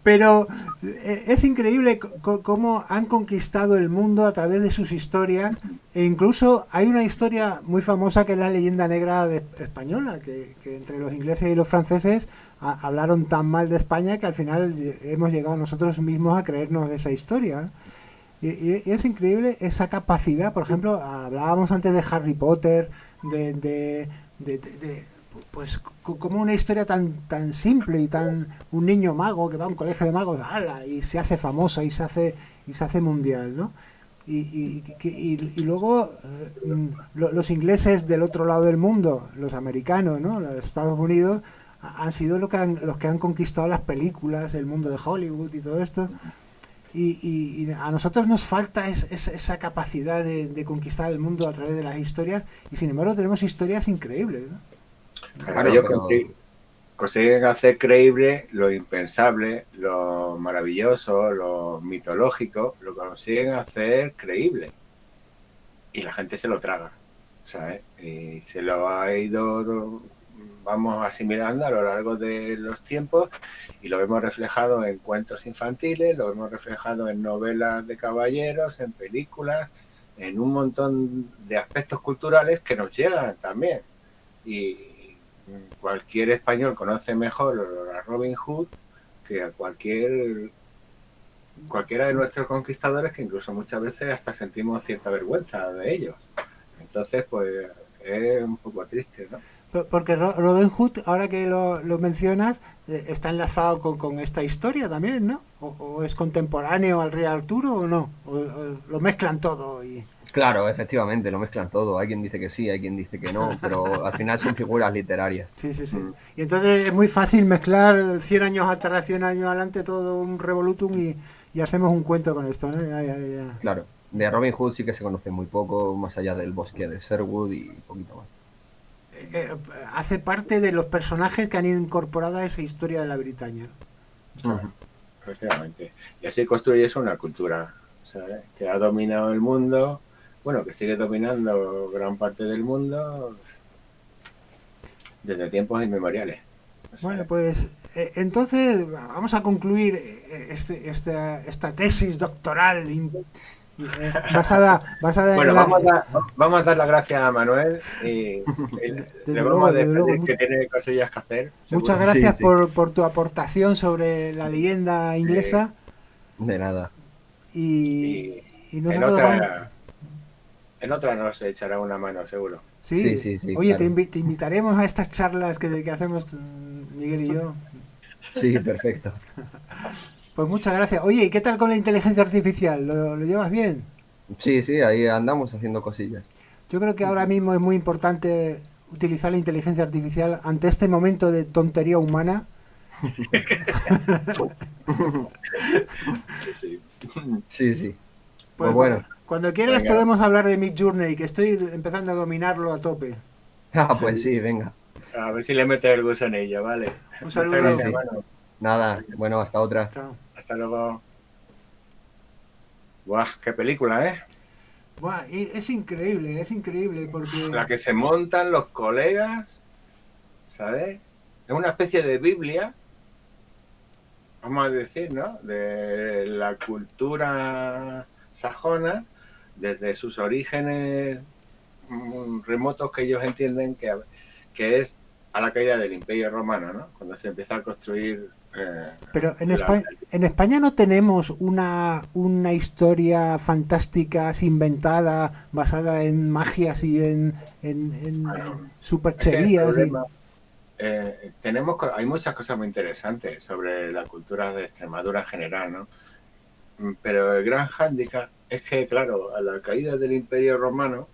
Speaker 1: Pero es increíble cómo han conquistado el mundo a través de sus historias. E incluso hay una historia muy famosa que es la leyenda negra española, que entre los ingleses y los franceses hablaron tan mal de España que al final hemos llegado nosotros mismos a creernos esa historia, ¿no? Y es increíble esa capacidad. Por ejemplo, hablábamos antes de Harry Potter, de, de, de pues como una historia tan simple y tan un niño mago que va a un colegio de magos, ¡ala!, y se hace famosa y se hace mundial, ¿no? Y luego los ingleses del otro lado del mundo, los americanos, ¿no? Los Estados Unidos han sido los que han conquistado las películas, el mundo de Hollywood y todo esto. Y a nosotros nos falta esa capacidad de conquistar el mundo a través de las historias, y sin embargo tenemos historias increíbles, ¿no?
Speaker 2: Claro, ellos consiguen hacer creíble lo impensable, lo maravilloso, lo mitológico, lo consiguen hacer creíble. Y la gente se lo traga, ¿sabes? Y se lo ha ido, vamos asimilando a lo largo de los tiempos, y lo vemos reflejado en cuentos infantiles, lo vemos reflejado en novelas de caballeros, en películas, en un montón de aspectos culturales que nos llegan también. Y cualquier español conoce mejor a Robin Hood que a cualquiera de nuestros conquistadores, que incluso muchas veces hasta sentimos cierta vergüenza de ellos. Entonces, pues es un poco triste, ¿no?
Speaker 1: Porque Robin Hood, ahora que lo mencionas, está enlazado con esta historia también, ¿no? O es contemporáneo al Rey Arturo o no, o lo mezclan todo y...
Speaker 3: Claro, efectivamente, lo mezclan todo. Hay quien dice que sí, hay quien dice que no, pero al final son figuras literarias.
Speaker 1: Sí, sí, sí. Y entonces es muy fácil mezclar 100 años atrás, 100 años adelante, todo un revolutum y hacemos un cuento con esto, ¿no? Ya.
Speaker 3: Claro, de Robin Hood sí que se conoce muy poco, más allá del bosque de Sherwood y un poquito más.
Speaker 1: Hace parte de los personajes que han incorporado a esa historia de la Bretaña, ¿no?
Speaker 2: Efectivamente. Y así construyes una cultura, ¿sabes?, que ha dominado el mundo, bueno, que sigue dominando gran parte del mundo desde tiempos inmemoriales.
Speaker 1: Bueno, pues entonces vamos a concluir esta tesis doctoral basada
Speaker 2: bueno,
Speaker 1: en la...
Speaker 2: vamos a dar las gracias a Manuel y le vamos a decir que tiene cosillas que hacer.
Speaker 1: Muchas gracias por tu aportación sobre la leyenda inglesa.
Speaker 3: De nada.
Speaker 1: Y nosotros
Speaker 2: en otra nos echará una mano, seguro.
Speaker 1: Sí. Oye,
Speaker 3: claro.
Speaker 1: te invitaremos a estas charlas que hacemos Miguel y yo.
Speaker 3: Sí, perfecto.
Speaker 1: Pues muchas gracias. Oye, ¿y qué tal con la inteligencia artificial? ¿Lo llevas bien?
Speaker 3: Sí, ahí andamos haciendo cosillas.
Speaker 1: Yo creo que ahora mismo es muy importante utilizar la inteligencia artificial ante este momento de tontería humana.
Speaker 3: Sí.
Speaker 1: Pues
Speaker 3: bueno.
Speaker 1: Cuando quieras podemos hablar de Midjourney, que estoy empezando a dominarlo a tope.
Speaker 3: Ah, pues sí, venga.
Speaker 2: A ver si le metes el gusanillo, vale.
Speaker 1: Un saludo.
Speaker 2: Gracias, hermano.
Speaker 3: Nada, bueno, hasta otra.
Speaker 1: Chao.
Speaker 2: Hasta luego. Buah, qué película, ¿eh?
Speaker 1: Buah, es increíble porque...
Speaker 2: La que se montan los colegas, ¿sabes? Es una especie de Biblia, vamos a decir, ¿no?, de la cultura sajona, desde sus orígenes remotos, que ellos entienden que es a la caída del Imperio Romano, ¿no?, cuando se empieza a construir...
Speaker 1: Pero en España no tenemos una historia fantástica, así inventada, basada en magias y en supercherías.
Speaker 2: Hay muchas cosas muy interesantes sobre la cultura de Extremadura en general, ¿no? Pero el gran hándicap es que, claro, a la caída del Imperio Romano,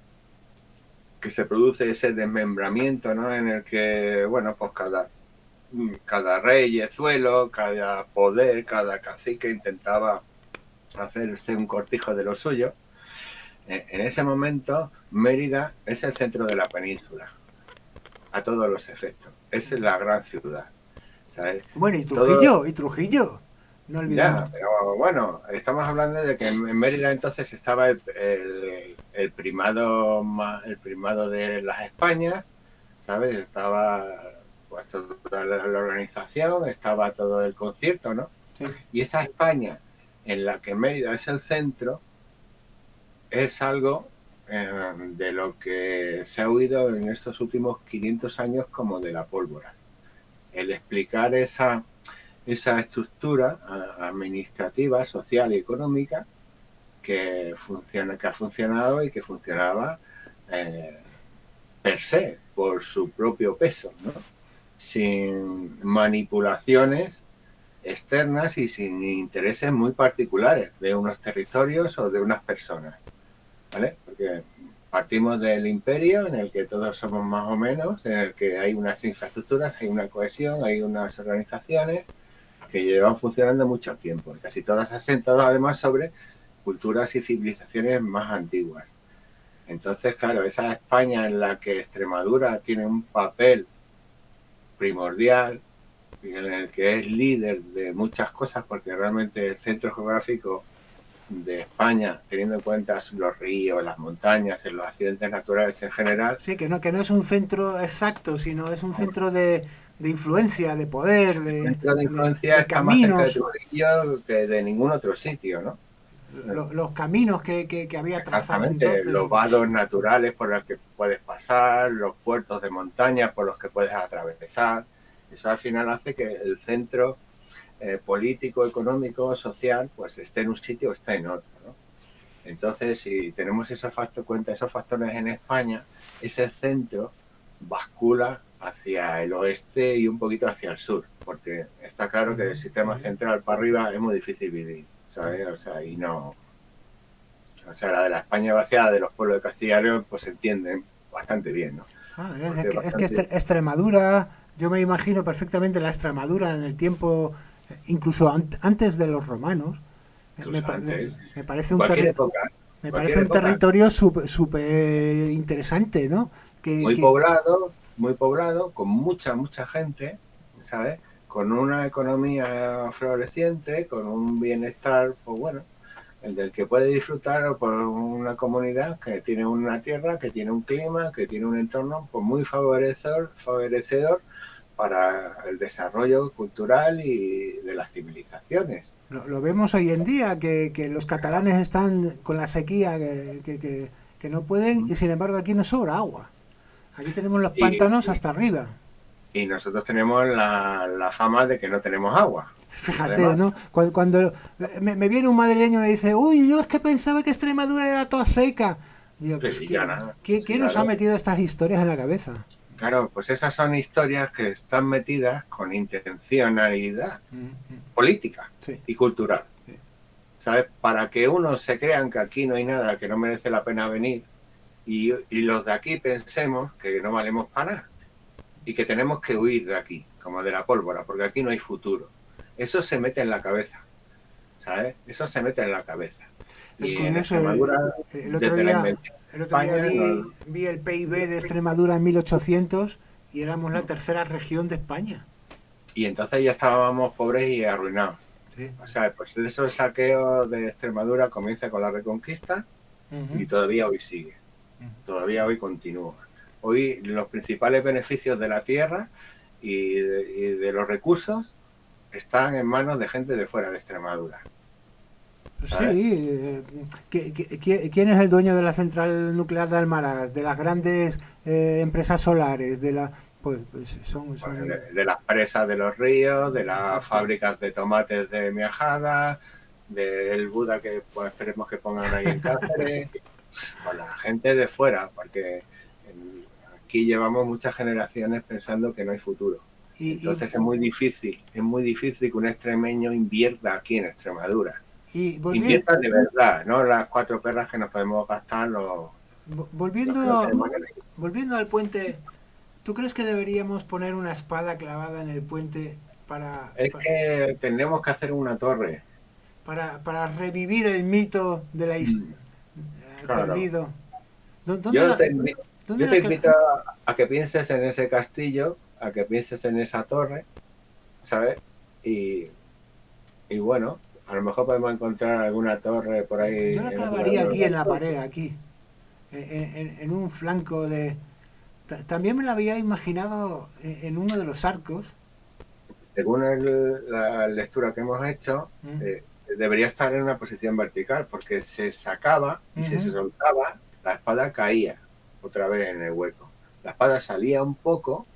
Speaker 2: que se produce ese desmembramiento, ¿no?, en el que, bueno, pues cada reyezuelo, cada poder, cada cacique intentaba hacerse un cortijo de lo suyo. En ese momento, Mérida es el centro de la península, a todos los efectos. Es la gran ciudad, ¿sabes?
Speaker 1: Bueno, y Trujillo, no olvidemos.
Speaker 2: Ya, pero bueno, estamos hablando de que en Mérida entonces estaba el primado de las Españas, ¿sabes? Estaba pues toda la organización, estaba todo el concierto, ¿no?
Speaker 1: Sí.
Speaker 2: Y esa España en la que Mérida es el centro es algo de lo que se ha oído en estos últimos 500 años como de la pólvora. El explicar esa estructura administrativa, social y económica que ha funcionado y que funcionaba per se, por su propio peso, ¿no? Sin manipulaciones externas y sin intereses muy particulares de unos territorios o de unas personas, ¿vale? Porque partimos del imperio en el que todos somos más o menos, en el que hay unas infraestructuras, hay una cohesión, hay unas organizaciones que llevan funcionando mucho tiempo, casi todas asentadas además sobre culturas y civilizaciones más antiguas. Entonces, claro, esa España en la que Extremadura tiene un papel primordial, en el que es líder de muchas cosas, porque realmente el centro geográfico de España, teniendo en cuenta los ríos, las montañas, los accidentes naturales en general.
Speaker 1: Sí, que no es un centro exacto, sino es un centro de influencia, de poder,
Speaker 2: El centro de influencia
Speaker 1: de
Speaker 2: está más cerca de
Speaker 1: caminos,
Speaker 2: Trujillo que de ningún otro sitio, ¿no?
Speaker 1: los caminos que había trazados
Speaker 2: Exactamente,
Speaker 1: entonces.
Speaker 2: los vados naturales por los que puedes pasar, los puertos de montaña por los que puedes atravesar. Eso al final hace que el centro político, económico, social, pues esté en un sitio o esté en otro, ¿no? Entonces, si tenemos cuenta esos factores en España, ese centro bascula hacia el oeste y un poquito hacia el sur, porque está claro que del sistema central para arriba es muy difícil vivir, ¿sabes? O sea, y no... O sea, la de la España vaciada de los pueblos de Castilla y León, pues se entienden bastante bien, ¿no?
Speaker 1: Es que Extremadura, yo me imagino perfectamente la Extremadura en el tiempo, incluso antes de los romanos. Me parece un, me parece un territorio súper interesante, ¿no?
Speaker 2: Muy poblado, con mucha gente, ¿sabes? Con una economía floreciente, con un bienestar, pues bueno, el del que puede disfrutar por una comunidad que tiene una tierra, que tiene un clima, que tiene un entorno pues muy favorecedor para el desarrollo cultural y de las civilizaciones.
Speaker 1: Lo vemos hoy en día, que los catalanes están con la sequía, que no pueden, y sin embargo aquí nos sobra agua. Aquí tenemos los pantanos hasta arriba.
Speaker 2: Y nosotros tenemos la fama de que no tenemos agua.
Speaker 1: Fíjate, además, ¿no? Cuando me viene un madrileño y me dice, uy, yo es que pensaba que Extremadura era toda seca. Digo, pues, ¿quién nos ha metido estas historias en la cabeza?
Speaker 2: Claro, pues esas son historias que están metidas con intencionalidad política y cultural. Sí. ¿Sabes? Para que unos se crean que aquí no hay nada, que no merece la pena venir, y los de aquí pensemos que no valemos para nada y que tenemos que huir de aquí, como de la pólvora, porque aquí no hay futuro. Eso se mete en la cabeza, ¿sabes? Eso se mete en la cabeza.
Speaker 1: Es curioso, el otro día vi el PIB de Extremadura en 1800 y éramos la tercera región de España.
Speaker 2: Y entonces ya estábamos pobres y arruinados. Sí. O sea, pues eso, el saqueo de Extremadura comienza con la Reconquista y todavía hoy sigue. Todavía hoy continúa. Hoy los principales beneficios de la tierra y de los recursos están en manos de gente de fuera de Extremadura.
Speaker 1: ¿Sabes? Sí, ¿quién es el dueño de la central nuclear de Almaraz? De las grandes empresas solares, de la son
Speaker 2: de las presas de los ríos, de las fábricas de tomates de Miajada, del Buda que pues esperemos que pongan ahí en Cáceres, con la gente de fuera, porque aquí llevamos muchas generaciones pensando que no hay futuro. Entonces es muy difícil que un extremeño invierta aquí en Extremadura. Invierta de verdad, no las 4 perras que nos podemos gastar
Speaker 1: volviendo al puente, ¿tú crees que deberíamos poner una espada clavada en el puente para...
Speaker 2: que tenemos que hacer una torre.
Speaker 1: Para revivir el mito de la perdido.
Speaker 2: Yo te invito a que pienses en ese castillo, a que pienses en esa torre, ¿sabes? Y bueno, a lo mejor podemos encontrar alguna torre por ahí.
Speaker 1: Yo la clavaría aquí en la pared, aquí, en un flanco de También me lo había imaginado en uno de los arcos.
Speaker 2: Según la lectura que hemos hecho, debería estar en una posición vertical, porque se sacaba y si se soltaba, la espada caía otra vez en el hueco. La espada salía un poco,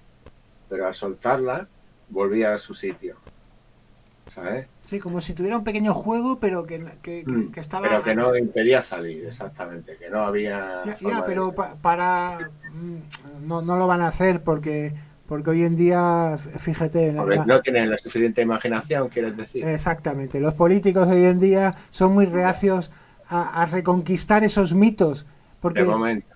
Speaker 2: pero al soltarla volvía a su sitio, ¿sabes?
Speaker 1: Sí, como si tuviera un pequeño juego, pero que estaba...
Speaker 2: Pero que no impedía salir, exactamente, que no había...
Speaker 1: pero no lo van a hacer porque hoy en día, fíjate...
Speaker 2: no tienen la suficiente imaginación, quieres decir.
Speaker 1: Exactamente, los políticos hoy en día son muy reacios a reconquistar esos mitos. Porque,
Speaker 2: de momento.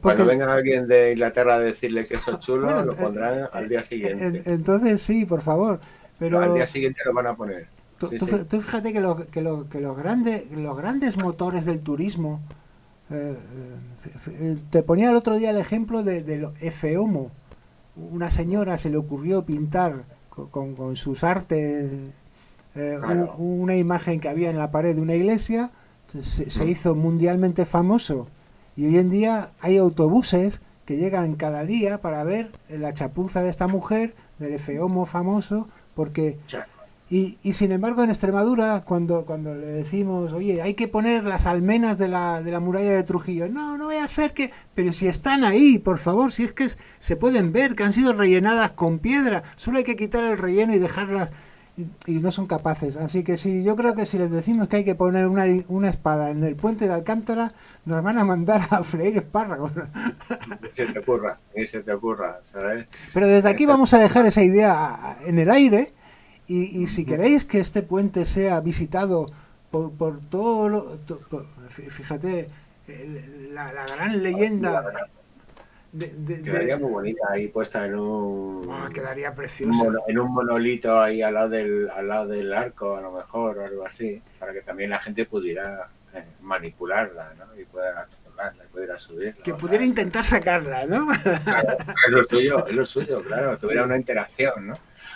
Speaker 2: Cuando venga alguien de Inglaterra a decirle que eso es chulo, bueno, lo pondrán al día siguiente.
Speaker 1: Entonces sí, por favor. Pero
Speaker 2: al día siguiente lo van a poner.
Speaker 1: Tú fíjate que los grandes motores del turismo, te ponía el otro día el ejemplo de FOMO. Una señora se le ocurrió pintar con sus artes claro. Una imagen que había en la pared de una iglesia, se hizo mundialmente famoso. Y hoy en día hay autobuses que llegan cada día para ver la chapuza de esta mujer, del FOMO famoso, porque... Y sin embargo en Extremadura, cuando le decimos, oye, hay que poner las almenas de la muralla de Trujillo, no vaya a ser que... Pero si están ahí, por favor, si es que se pueden ver, que han sido rellenadas con piedra, solo hay que quitar el relleno y dejarlas... Y no son capaces. Así que sí, yo creo que si les decimos que hay que poner una espada en el puente de Alcántara, nos van a mandar a freír espárragos.
Speaker 2: Ni se te ocurra, ¿sabes?
Speaker 1: Pero desde aquí vamos a dejar esa idea en el aire. Y si queréis que este puente sea visitado por todo fíjate, la gran leyenda
Speaker 2: quedaría muy bonita ahí puesta en
Speaker 1: quedaría preciosa.
Speaker 2: En un monolito ahí al lado del arco, a lo mejor, o algo así, para que también la gente pudiera manipularla, ¿no? Y pueda tocarla, y pudiera subirla.
Speaker 1: Que pudiera intentar sacarla, ¿no?
Speaker 2: Claro, es lo suyo, claro, tuviera una interacción, ¿no?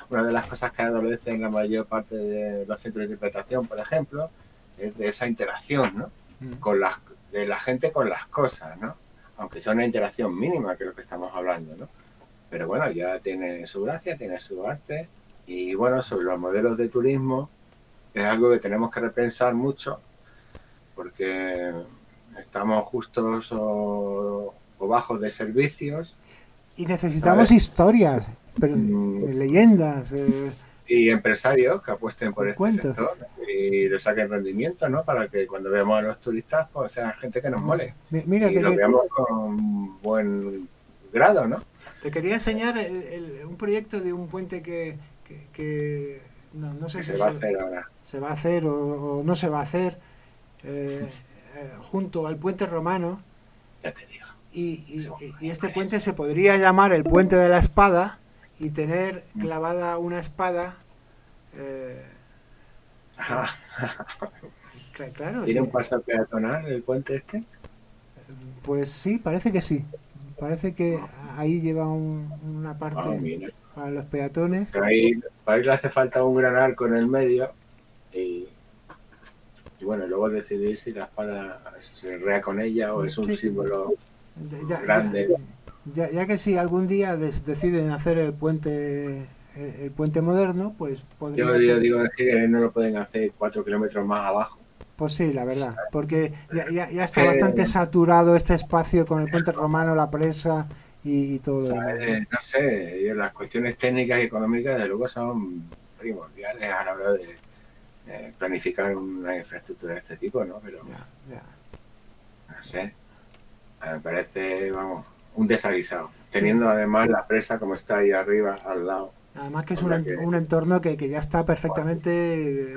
Speaker 2: Una de las cosas que adolece en la mayor parte de los centros de interpretación, por ejemplo, es de esa interacción, ¿no? De la gente con las cosas, ¿no? Aunque sea una interacción mínima, que es lo que estamos hablando, ¿no? Pero bueno, ya tiene su gracia, tiene su arte. Y bueno, sobre los modelos de turismo, es algo que tenemos que repensar mucho, porque estamos justos o bajos de servicios.
Speaker 1: Y necesitamos historias, pero, leyendas.
Speaker 2: Y empresarios que apuesten por este sector y le saquen rendimiento, ¿no? Para que cuando veamos a los turistas, pues sean gente que nos mole.
Speaker 1: Mira,
Speaker 2: y lo veamos con buen grado, ¿no?
Speaker 1: Te quería enseñar un proyecto de un puente que no sé si
Speaker 2: se va a hacer ahora.
Speaker 1: Se va a hacer o no se va a hacer junto al puente romano.
Speaker 2: Ya te digo.
Speaker 1: Y este puente se podría llamar el Puente de la Espada y tener clavada una espada. Claro.
Speaker 2: ¿Tiene un paso peatonal el puente este?
Speaker 1: Pues sí, parece que sí. Parece que ahí lleva una parte para los peatones.
Speaker 2: Para ahí le hace falta un gran arco en el medio y bueno, luego decidir si la espada se rea con ella o es un símbolo grande.
Speaker 1: Ya que si algún día deciden hacer el puente moderno, pues podría...
Speaker 2: Yo digo que no lo pueden hacer 4 kilómetros más abajo.
Speaker 1: Pues sí, la verdad, porque ya está bastante saturado este espacio con el puente romano, la presa y todo lo demás.
Speaker 2: No sé, las cuestiones técnicas y económicas de luego son primordiales a la hora de planificar una infraestructura de este tipo, ¿no? Pero no sé, me parece, vamos, un desaguisado, teniendo además la presa como está ahí arriba, al lado.
Speaker 1: Además que es un entorno que ya está perfectamente...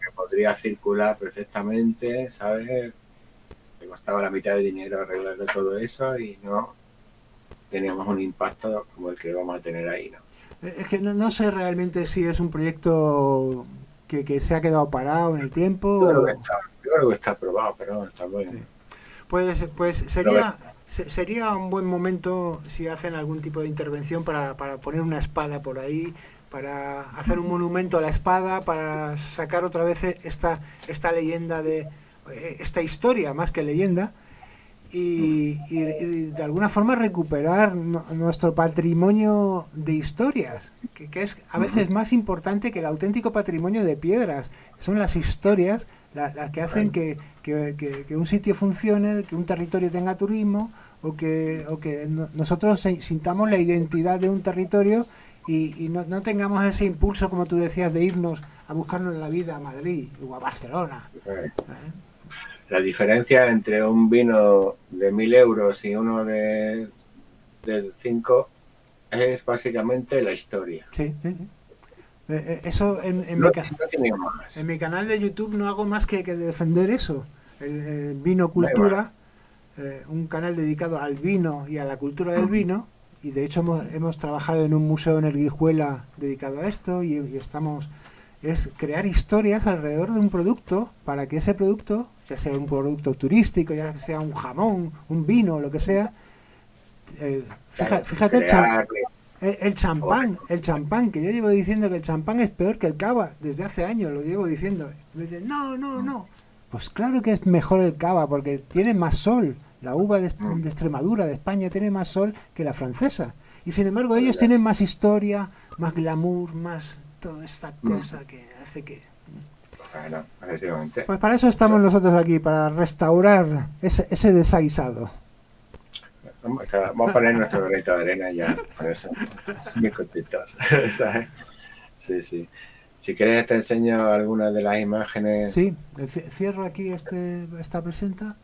Speaker 2: que podría circular perfectamente, ¿sabes? Me costaba la mitad de dinero arreglarle todo eso y no teníamos un impacto como el que vamos a tener ahí, ¿no?
Speaker 1: Es que no sé realmente si es un proyecto que se ha quedado parado en el tiempo.
Speaker 2: Yo creo que está aprobado, pero está bueno. Sí.
Speaker 1: Pues sería un buen momento si hacen algún tipo de intervención para poner una espada por ahí, para hacer un monumento a la espada, para sacar otra vez esta leyenda esta historia más que leyenda. y de alguna forma recuperar nuestro patrimonio de historias, que es a veces más importante que el auténtico patrimonio de piedras. Son las historias las que hacen que un sitio funcione, que un territorio tenga turismo, o que nosotros sintamos la identidad de un territorio y no tengamos ese impulso, como tú decías, de irnos a buscarnos la vida a Madrid o a Barcelona. ¿Eh?
Speaker 2: La diferencia entre un vino de 1.000 euros y uno de 5 es básicamente la historia.
Speaker 1: Sí, sí, sí. Eso
Speaker 2: No tiene más.
Speaker 1: en mi canal de YouTube no hago más que defender eso. El Vino Cultura, un canal dedicado al vino y a la cultura del vino. Y de hecho hemos trabajado en un museo en Erguijuela dedicado a esto y estamos... Es crear historias alrededor de un producto para que ese producto, ya sea un producto turístico, ya sea un jamón, un vino, lo que sea, fíjate el champán, que yo llevo diciendo que el champán es peor que el cava, desde hace años lo llevo diciendo. Me dicen, no. Pues claro que es mejor el cava, porque tiene más sol. La uva de Extremadura, de España, tiene más sol que la francesa. Y sin embargo ellos tienen más historia, más glamour, más toda esta cosa que hace que...
Speaker 2: Bueno, efectivamente.
Speaker 1: Pues para eso estamos nosotros aquí, para restaurar ese desaguisado.
Speaker 2: Vamos a poner nuestro granito de arena ya, con eso. Bien contentos. Sí, sí. Si quieres te enseño algunas de las imágenes.
Speaker 1: Sí, cierro aquí esta presenta.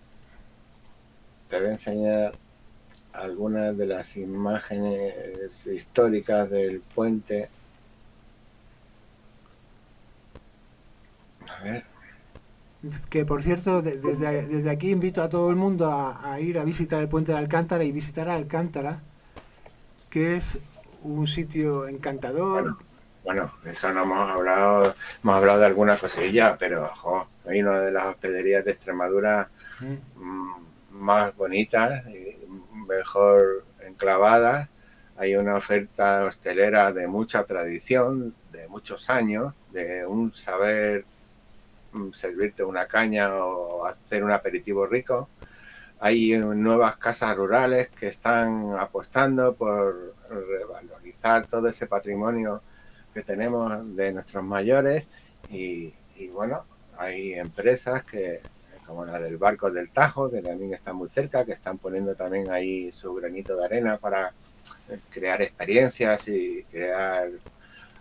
Speaker 2: Te voy a enseñar algunas de las imágenes históricas del puente. A ver.
Speaker 1: Que por cierto, desde aquí invito a todo el mundo a ir a visitar el puente de Alcántara y visitar Alcántara, que es un sitio encantador.
Speaker 2: Bueno, eso no hemos hablado de alguna cosilla, pero hay una de las hospederías de Extremadura más bonitas y mejor enclavadas. Hay una oferta hostelera de mucha tradición, de muchos años, de un saber servirte una caña o hacer un aperitivo rico. Hay nuevas casas rurales que están apostando por revalorizar todo ese patrimonio que tenemos de nuestros mayores y bueno, hay empresas como la del Barco del Tajo, que también está muy cerca, que están poniendo también ahí su granito de arena para crear experiencias y crear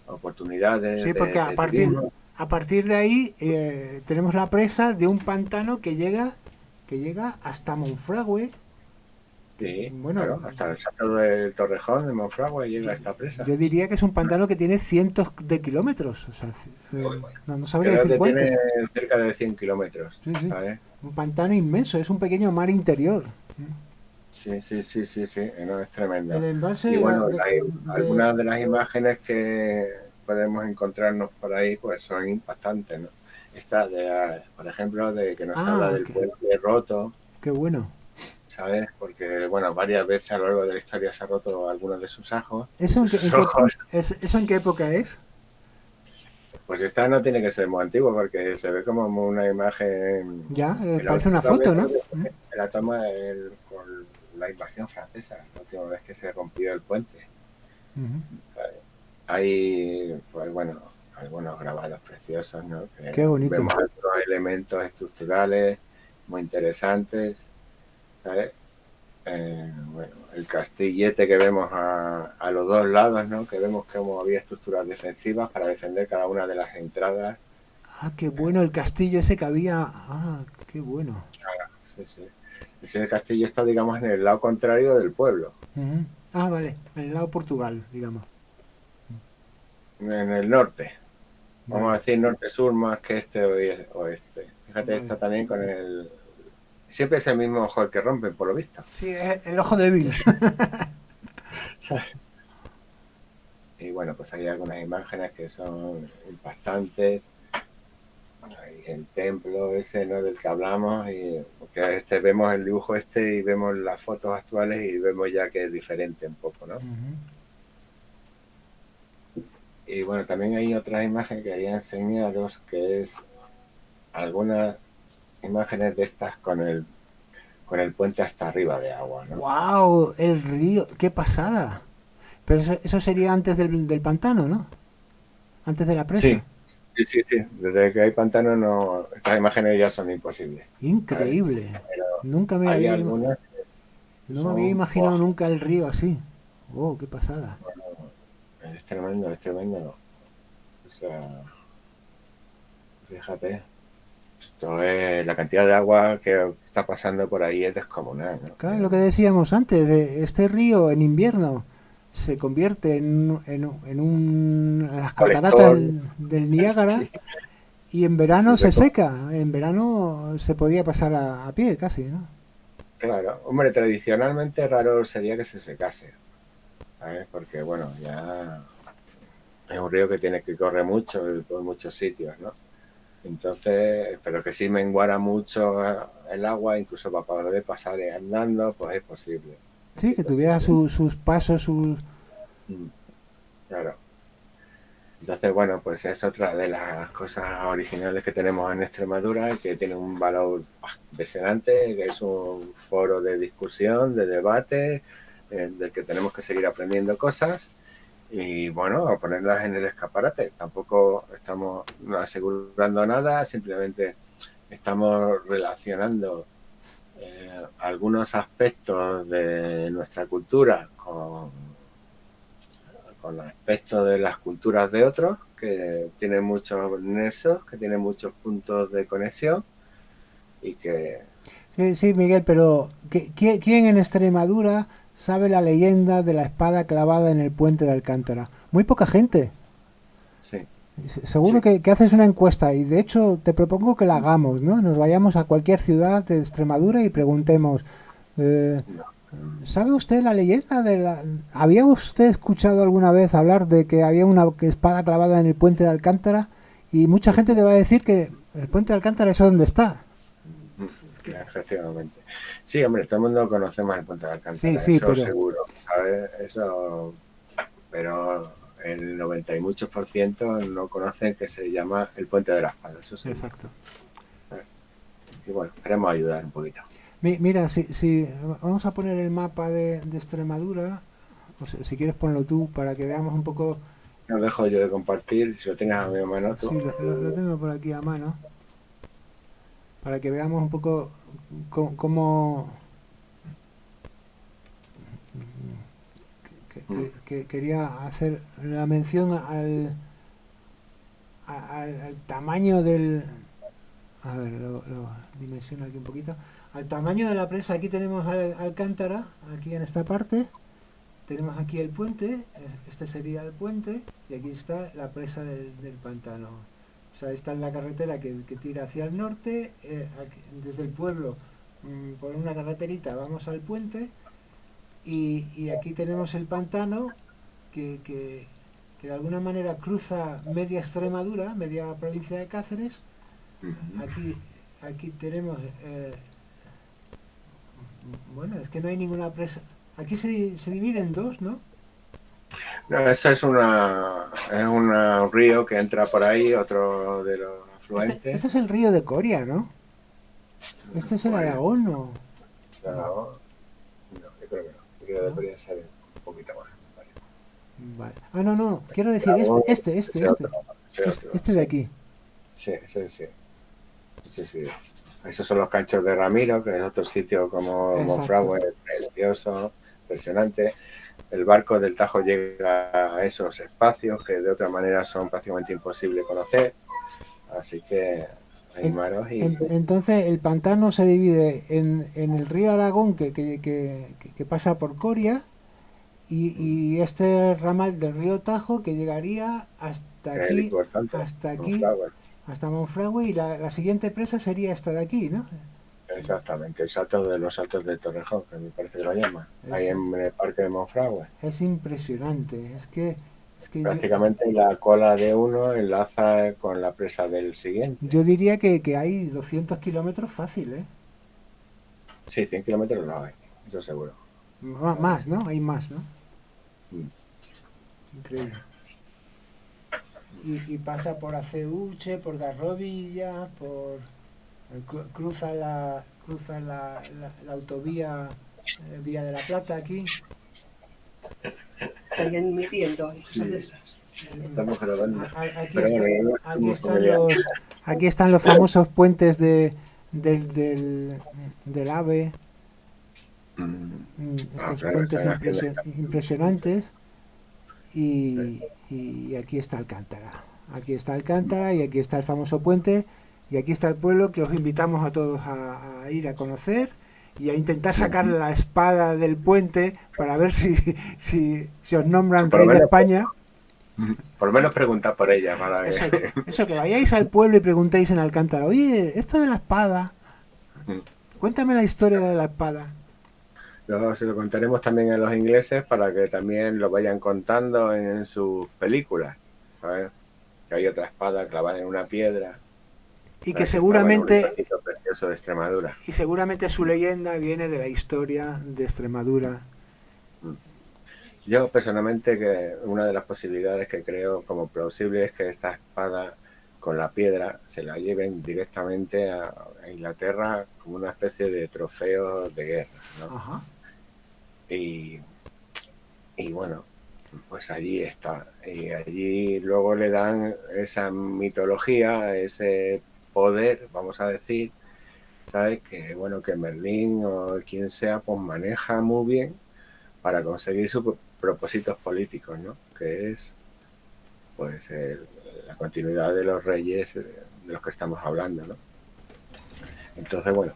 Speaker 2: oportunidades.
Speaker 1: Sí, porque a partir de ahí tenemos la presa de un pantano que llega hasta Monfragüe.
Speaker 2: Sí, bueno, claro, hasta el Salto del Torrejón de Monfragüe llega esta presa.
Speaker 1: Yo diría que es un pantano que tiene cientos de kilómetros. O sea, no sabría decir cuánto.
Speaker 2: Tiene cerca de 100 kilómetros.
Speaker 1: Sí, sí. ¿Sabes? Un pantano inmenso, es un pequeño mar interior.
Speaker 2: Sí, no, es tremendo.
Speaker 1: El embalse
Speaker 2: y bueno, algunas de las imágenes que podemos encontrarnos por ahí pues son impactantes, ¿no? Esta, por ejemplo, de que nos habla del puente roto.
Speaker 1: Qué bueno.
Speaker 2: ¿Sabes? Porque, bueno, varias veces a lo largo de la historia se ha roto algunos de sus ajos.
Speaker 1: ¿Eso en qué época es?
Speaker 2: Pues esta no tiene que ser muy antigua porque se ve como una imagen...
Speaker 1: Ya, parece una foto, ¿no?
Speaker 2: La toma con la invasión francesa, la última vez que se rompió el puente. Hay, pues bueno, algunos grabados preciosos, ¿no?
Speaker 1: Qué bonito.
Speaker 2: Vemos otros elementos estructurales muy interesantes, ¿sabes? Bueno, el castillete que vemos a los dos lados, ¿no? Que vemos como había estructuras defensivas para defender cada una de las entradas.
Speaker 1: Ah, qué bueno el castillo ese que había. Ah, qué bueno.
Speaker 2: Sí. Ese castillo está, digamos, en el lado contrario del pueblo.
Speaker 1: Ah, vale, en el lado Portugal, digamos.
Speaker 2: En el norte. Vamos a decir norte-sur más que este-oeste. Fíjate, está también con el... Siempre es el mismo ojo el que rompe, por lo visto.
Speaker 1: Sí, el ojo débil.
Speaker 2: Y bueno, pues hay algunas imágenes que son impactantes. Hay el templo ese, ¿no?, del que hablamos, y porque vemos el dibujo y vemos las fotos actuales y vemos ya que es diferente un poco, ¿no? Y bueno, también hay otra imagen que quería enseñaros, que es algunas imágenes de estas con con el puente hasta arriba de agua, ¿no?
Speaker 1: ¡Wow! El río, qué pasada. Pero eso sería antes del pantano, ¿no? Antes de la presa.
Speaker 2: Sí, sí, sí, sí. Desde que hay pantano no, estas imágenes ya son imposibles, ¿sabes?
Speaker 1: Increíble.
Speaker 2: Pero
Speaker 1: Nunca me
Speaker 2: hay
Speaker 1: había,
Speaker 2: algunas que
Speaker 1: no me había
Speaker 2: son,
Speaker 1: imaginado
Speaker 2: ¡buah!
Speaker 1: nunca el río así. ¡Oh, qué pasada!
Speaker 2: Es tremendo, es tremendo. O sea, fíjate, esto es, la cantidad de agua que está pasando por ahí es descomunal, ¿no?
Speaker 1: Claro, lo que decíamos antes, este río en invierno se convierte en las cataratas
Speaker 2: Colector,
Speaker 1: del Niágara
Speaker 2: sí,
Speaker 1: y en
Speaker 2: sí, sí,
Speaker 1: verano se seca. En verano se podía pasar a pie casi, ¿no?
Speaker 2: claro. Hombre, tradicionalmente raro sería que se secase, ¿sabes? Porque, bueno, ya es un río que tiene que correr mucho y por muchos sitios, ¿no? Entonces, pero que si menguara mucho el agua, incluso para poder pasar andando, pues es posible.
Speaker 1: Sí,
Speaker 2: Es
Speaker 1: que tuviera
Speaker 2: posible.
Speaker 1: sus pasos, sus...
Speaker 2: Mm, claro. Entonces, bueno, pues es otra de las cosas originales que tenemos en Extremadura y que tiene un valor impresionante, que es un foro de discusión, de debate, del que tenemos que seguir aprendiendo cosas y, bueno, a ponerlas en el escaparate. Tampoco estamos asegurando nada, simplemente estamos relacionando algunos aspectos de nuestra cultura con aspectos de las culturas de otros, que tienen muchos nexos, que tienen muchos puntos de conexión y que,
Speaker 1: Sí, sí, Miguel, pero ¿quién en Extremadura sabe la leyenda de la espada clavada en el puente de Alcántara? Muy poca gente.
Speaker 2: sí,
Speaker 1: Seguro
Speaker 2: sí,
Speaker 1: que haces una encuesta y de hecho te propongo que la hagamos, ¿no? Nos vayamos a cualquier ciudad de Extremadura y preguntemos, eh,
Speaker 2: no,
Speaker 1: ¿sabe usted la leyenda de la... ¿Había usted escuchado alguna vez hablar de que había una espada clavada en el puente de Alcántara? Y mucha gente te va a decir que el puente de Alcántara es donde está.
Speaker 2: efectivamente. Sí, hombre, todo el mundo conocemos el Puente de
Speaker 1: Sí,
Speaker 2: Alcántara,
Speaker 1: sí,
Speaker 2: eso
Speaker 1: pero
Speaker 2: seguro, ¿sabes? Eso, pero el 90 y muchos por ciento no conocen que se llama el Puente de la Espada, eso seguro.
Speaker 1: exacto.
Speaker 2: Y bueno, queremos ayudar un poquito.
Speaker 1: Mira, si vamos a poner el mapa de Extremadura, o sea, si quieres ponlo tú para que veamos un poco.
Speaker 2: No dejo yo de compartir, si lo tengas a mi mano tú.
Speaker 1: Sí, lo tengo por aquí a mano, para que veamos un poco cómo, quería hacer la mención al tamaño del... A ver, lo dimensiono aquí un poquito. Al tamaño de la presa, aquí tenemos Alcántara, aquí en esta parte. Tenemos aquí el puente, este sería el puente, y aquí está la presa del pantano. O sea, esta es la carretera que tira hacia el norte, desde el pueblo, por una carreterita vamos al puente, y aquí tenemos el pantano que de alguna manera cruza media Extremadura, media provincia de Cáceres. Aquí, aquí tenemos, bueno, es que no hay ninguna presa. Aquí se divide en dos, ¿no?
Speaker 2: No, eso es un río que entra por ahí, otro de los
Speaker 1: Este
Speaker 2: afluentes.
Speaker 1: es el río de Coria, ¿no? Este es el
Speaker 2: Pues,
Speaker 1: Aragón, ¿no? No,
Speaker 2: no, yo creo que no. Yo creo que
Speaker 1: ¿no?
Speaker 2: debería ser un poquito más. Vale.
Speaker 1: Vale. Ah, no, no. Quiero decir
Speaker 2: Aragón, ese otro,
Speaker 1: Este de
Speaker 2: sí.
Speaker 1: aquí.
Speaker 2: Sí, sí, sí. Sí, sí. Esos son los canchos de Ramiro, que es otro sitio como
Speaker 1: Exacto.
Speaker 2: Monfragüe, precioso, impresionante. El barco del Tajo llega a esos espacios que de otra manera son prácticamente imposibles de conocer. Así que
Speaker 1: En-
Speaker 2: animaros y
Speaker 1: entonces, el pantano se divide en el río Aragón que pasa por Coria y este ramal del río Tajo que llegaría
Speaker 2: que es el importante,
Speaker 1: hasta aquí,
Speaker 2: Monfragüe.
Speaker 1: hasta Monfragüe y la siguiente presa sería esta de aquí, ¿no?
Speaker 2: Exactamente, el salto de los saltos de Torrejón, que me parece que lo llaman, ahí
Speaker 1: Es,
Speaker 2: en el parque de Monfragüe.
Speaker 1: es impresionante. Es que
Speaker 2: Prácticamente la cola de uno enlaza con la presa del siguiente.
Speaker 1: yo diría que hay 200 kilómetros fácil, ¿eh?
Speaker 2: Sí, 100 kilómetros no hay, eso seguro.
Speaker 1: Más, ¿no? Hay más, ¿no?
Speaker 2: Mm.
Speaker 1: Increíble. Y pasa por Aceuche, por Garrovilla, cruza cruza la autovía Vía de la Plata aquí.
Speaker 4: Estarían midiendo cosas
Speaker 2: Sí.
Speaker 4: de esas.
Speaker 2: Estamos grabando.
Speaker 1: Aquí,
Speaker 2: Pero bueno,
Speaker 1: aquí
Speaker 2: no
Speaker 1: están aquí están los famosos puentes del AVE. Estos
Speaker 2: claro,
Speaker 1: puentes
Speaker 2: están haciendo.
Speaker 1: impresionantes. Y aquí está Alcántara. Aquí está Alcántara y aquí está el famoso puente. Y aquí está el pueblo que os invitamos a todos a ir a conocer y a intentar sacar la espada del puente para ver si os nombran
Speaker 2: Por lo
Speaker 1: rey de
Speaker 2: menos-
Speaker 1: España.
Speaker 2: Por lo menos preguntar por ella para que.
Speaker 1: Eso que vayáis al pueblo y preguntéis en Alcántara, oye, esto de la espada, cuéntame la historia de la espada.
Speaker 2: Luego se lo contaremos también a los ingleses para que también lo vayan contando en sus películas, ¿sabes? Que hay otra espada clavada en una piedra.
Speaker 1: Y que
Speaker 2: ¿sabes? Estaba en un
Speaker 1: seguramente,
Speaker 2: ejército precioso de Extremadura.
Speaker 1: y seguramente su leyenda viene de la historia de Extremadura.
Speaker 2: Yo personalmente que una de las posibilidades que creo como plausible es que esta espada con la piedra se la lleven directamente a Inglaterra como una especie de trofeo de guerra, ¿no?
Speaker 1: Ajá.
Speaker 2: Y bueno, pues allí está. Y allí luego le dan esa mitología, ese poder, vamos a decir, ¿sabes? Que bueno, que Merlín o quien sea, pues maneja muy bien para conseguir sus propósitos políticos, ¿no? Que es pues la continuidad de los reyes de los que estamos hablando, ¿no? Entonces, bueno,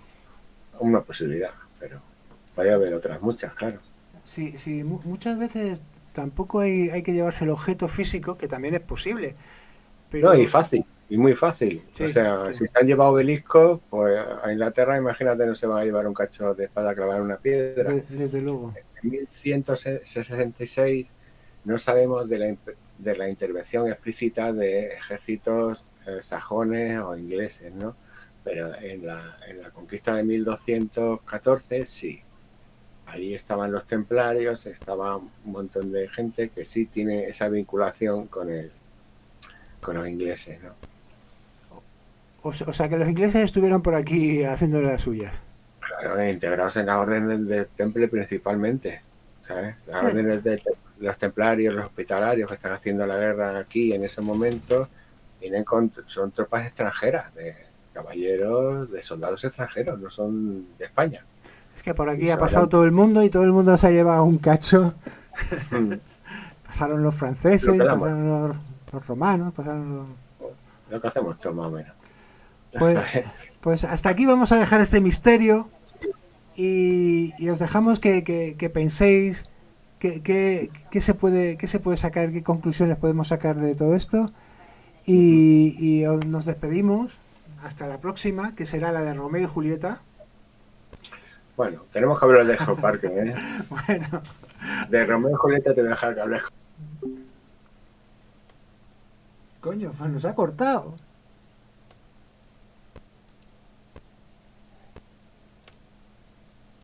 Speaker 2: una posibilidad, pero vaya a haber otras muchas, claro.
Speaker 1: Sí, sí, muchas veces tampoco hay que llevarse el objeto físico, que también es posible. Pero,
Speaker 2: No, y fácil, y muy fácil.
Speaker 1: Sí,
Speaker 2: o sea,
Speaker 1: sí.
Speaker 2: si se han llevado obeliscos, pues a Inglaterra, imagínate, no se van a llevar un cacho de espada clavada en una piedra.
Speaker 1: Desde luego.
Speaker 2: En 1166 no sabemos de la intervención explícita de ejércitos sajones o ingleses, ¿no? Pero en la conquista de 1214 sí. Ahí estaban los templarios, estaba un montón de gente que sí tiene esa vinculación con los ingleses, ¿no?
Speaker 1: O sea, que los ingleses estuvieron por aquí haciendo las suyas.
Speaker 2: Claro, integrados en la orden del Temple principalmente, ¿sabes? Las
Speaker 1: Sí.
Speaker 2: órdenes de los templarios, los hospitalarios que están haciendo la guerra aquí en ese momento, son tropas extranjeras, de caballeros, de soldados extranjeros, no son de España.
Speaker 1: Es que por aquí
Speaker 2: Y
Speaker 1: ha pasado
Speaker 2: sabrán.
Speaker 1: todo el mundo y todo el mundo se ha llevado un cacho. Pasaron los
Speaker 2: Lo
Speaker 1: franceses,
Speaker 2: que damos,
Speaker 1: pasaron los romanos, pasaron los...
Speaker 2: lo que hacemos todos más o menos.
Speaker 1: Pues hasta aquí vamos a dejar este misterio y os dejamos que penséis qué se puede sacar, qué conclusiones podemos sacar de todo esto y nos despedimos hasta la próxima, que será la de Romeo y Julieta.
Speaker 2: Bueno, tenemos que hablar de South Park, ¿eh?
Speaker 1: Bueno,
Speaker 2: De Romeo y Julieta te voy a dejar que hables.
Speaker 1: coño, pues nos ha cortado.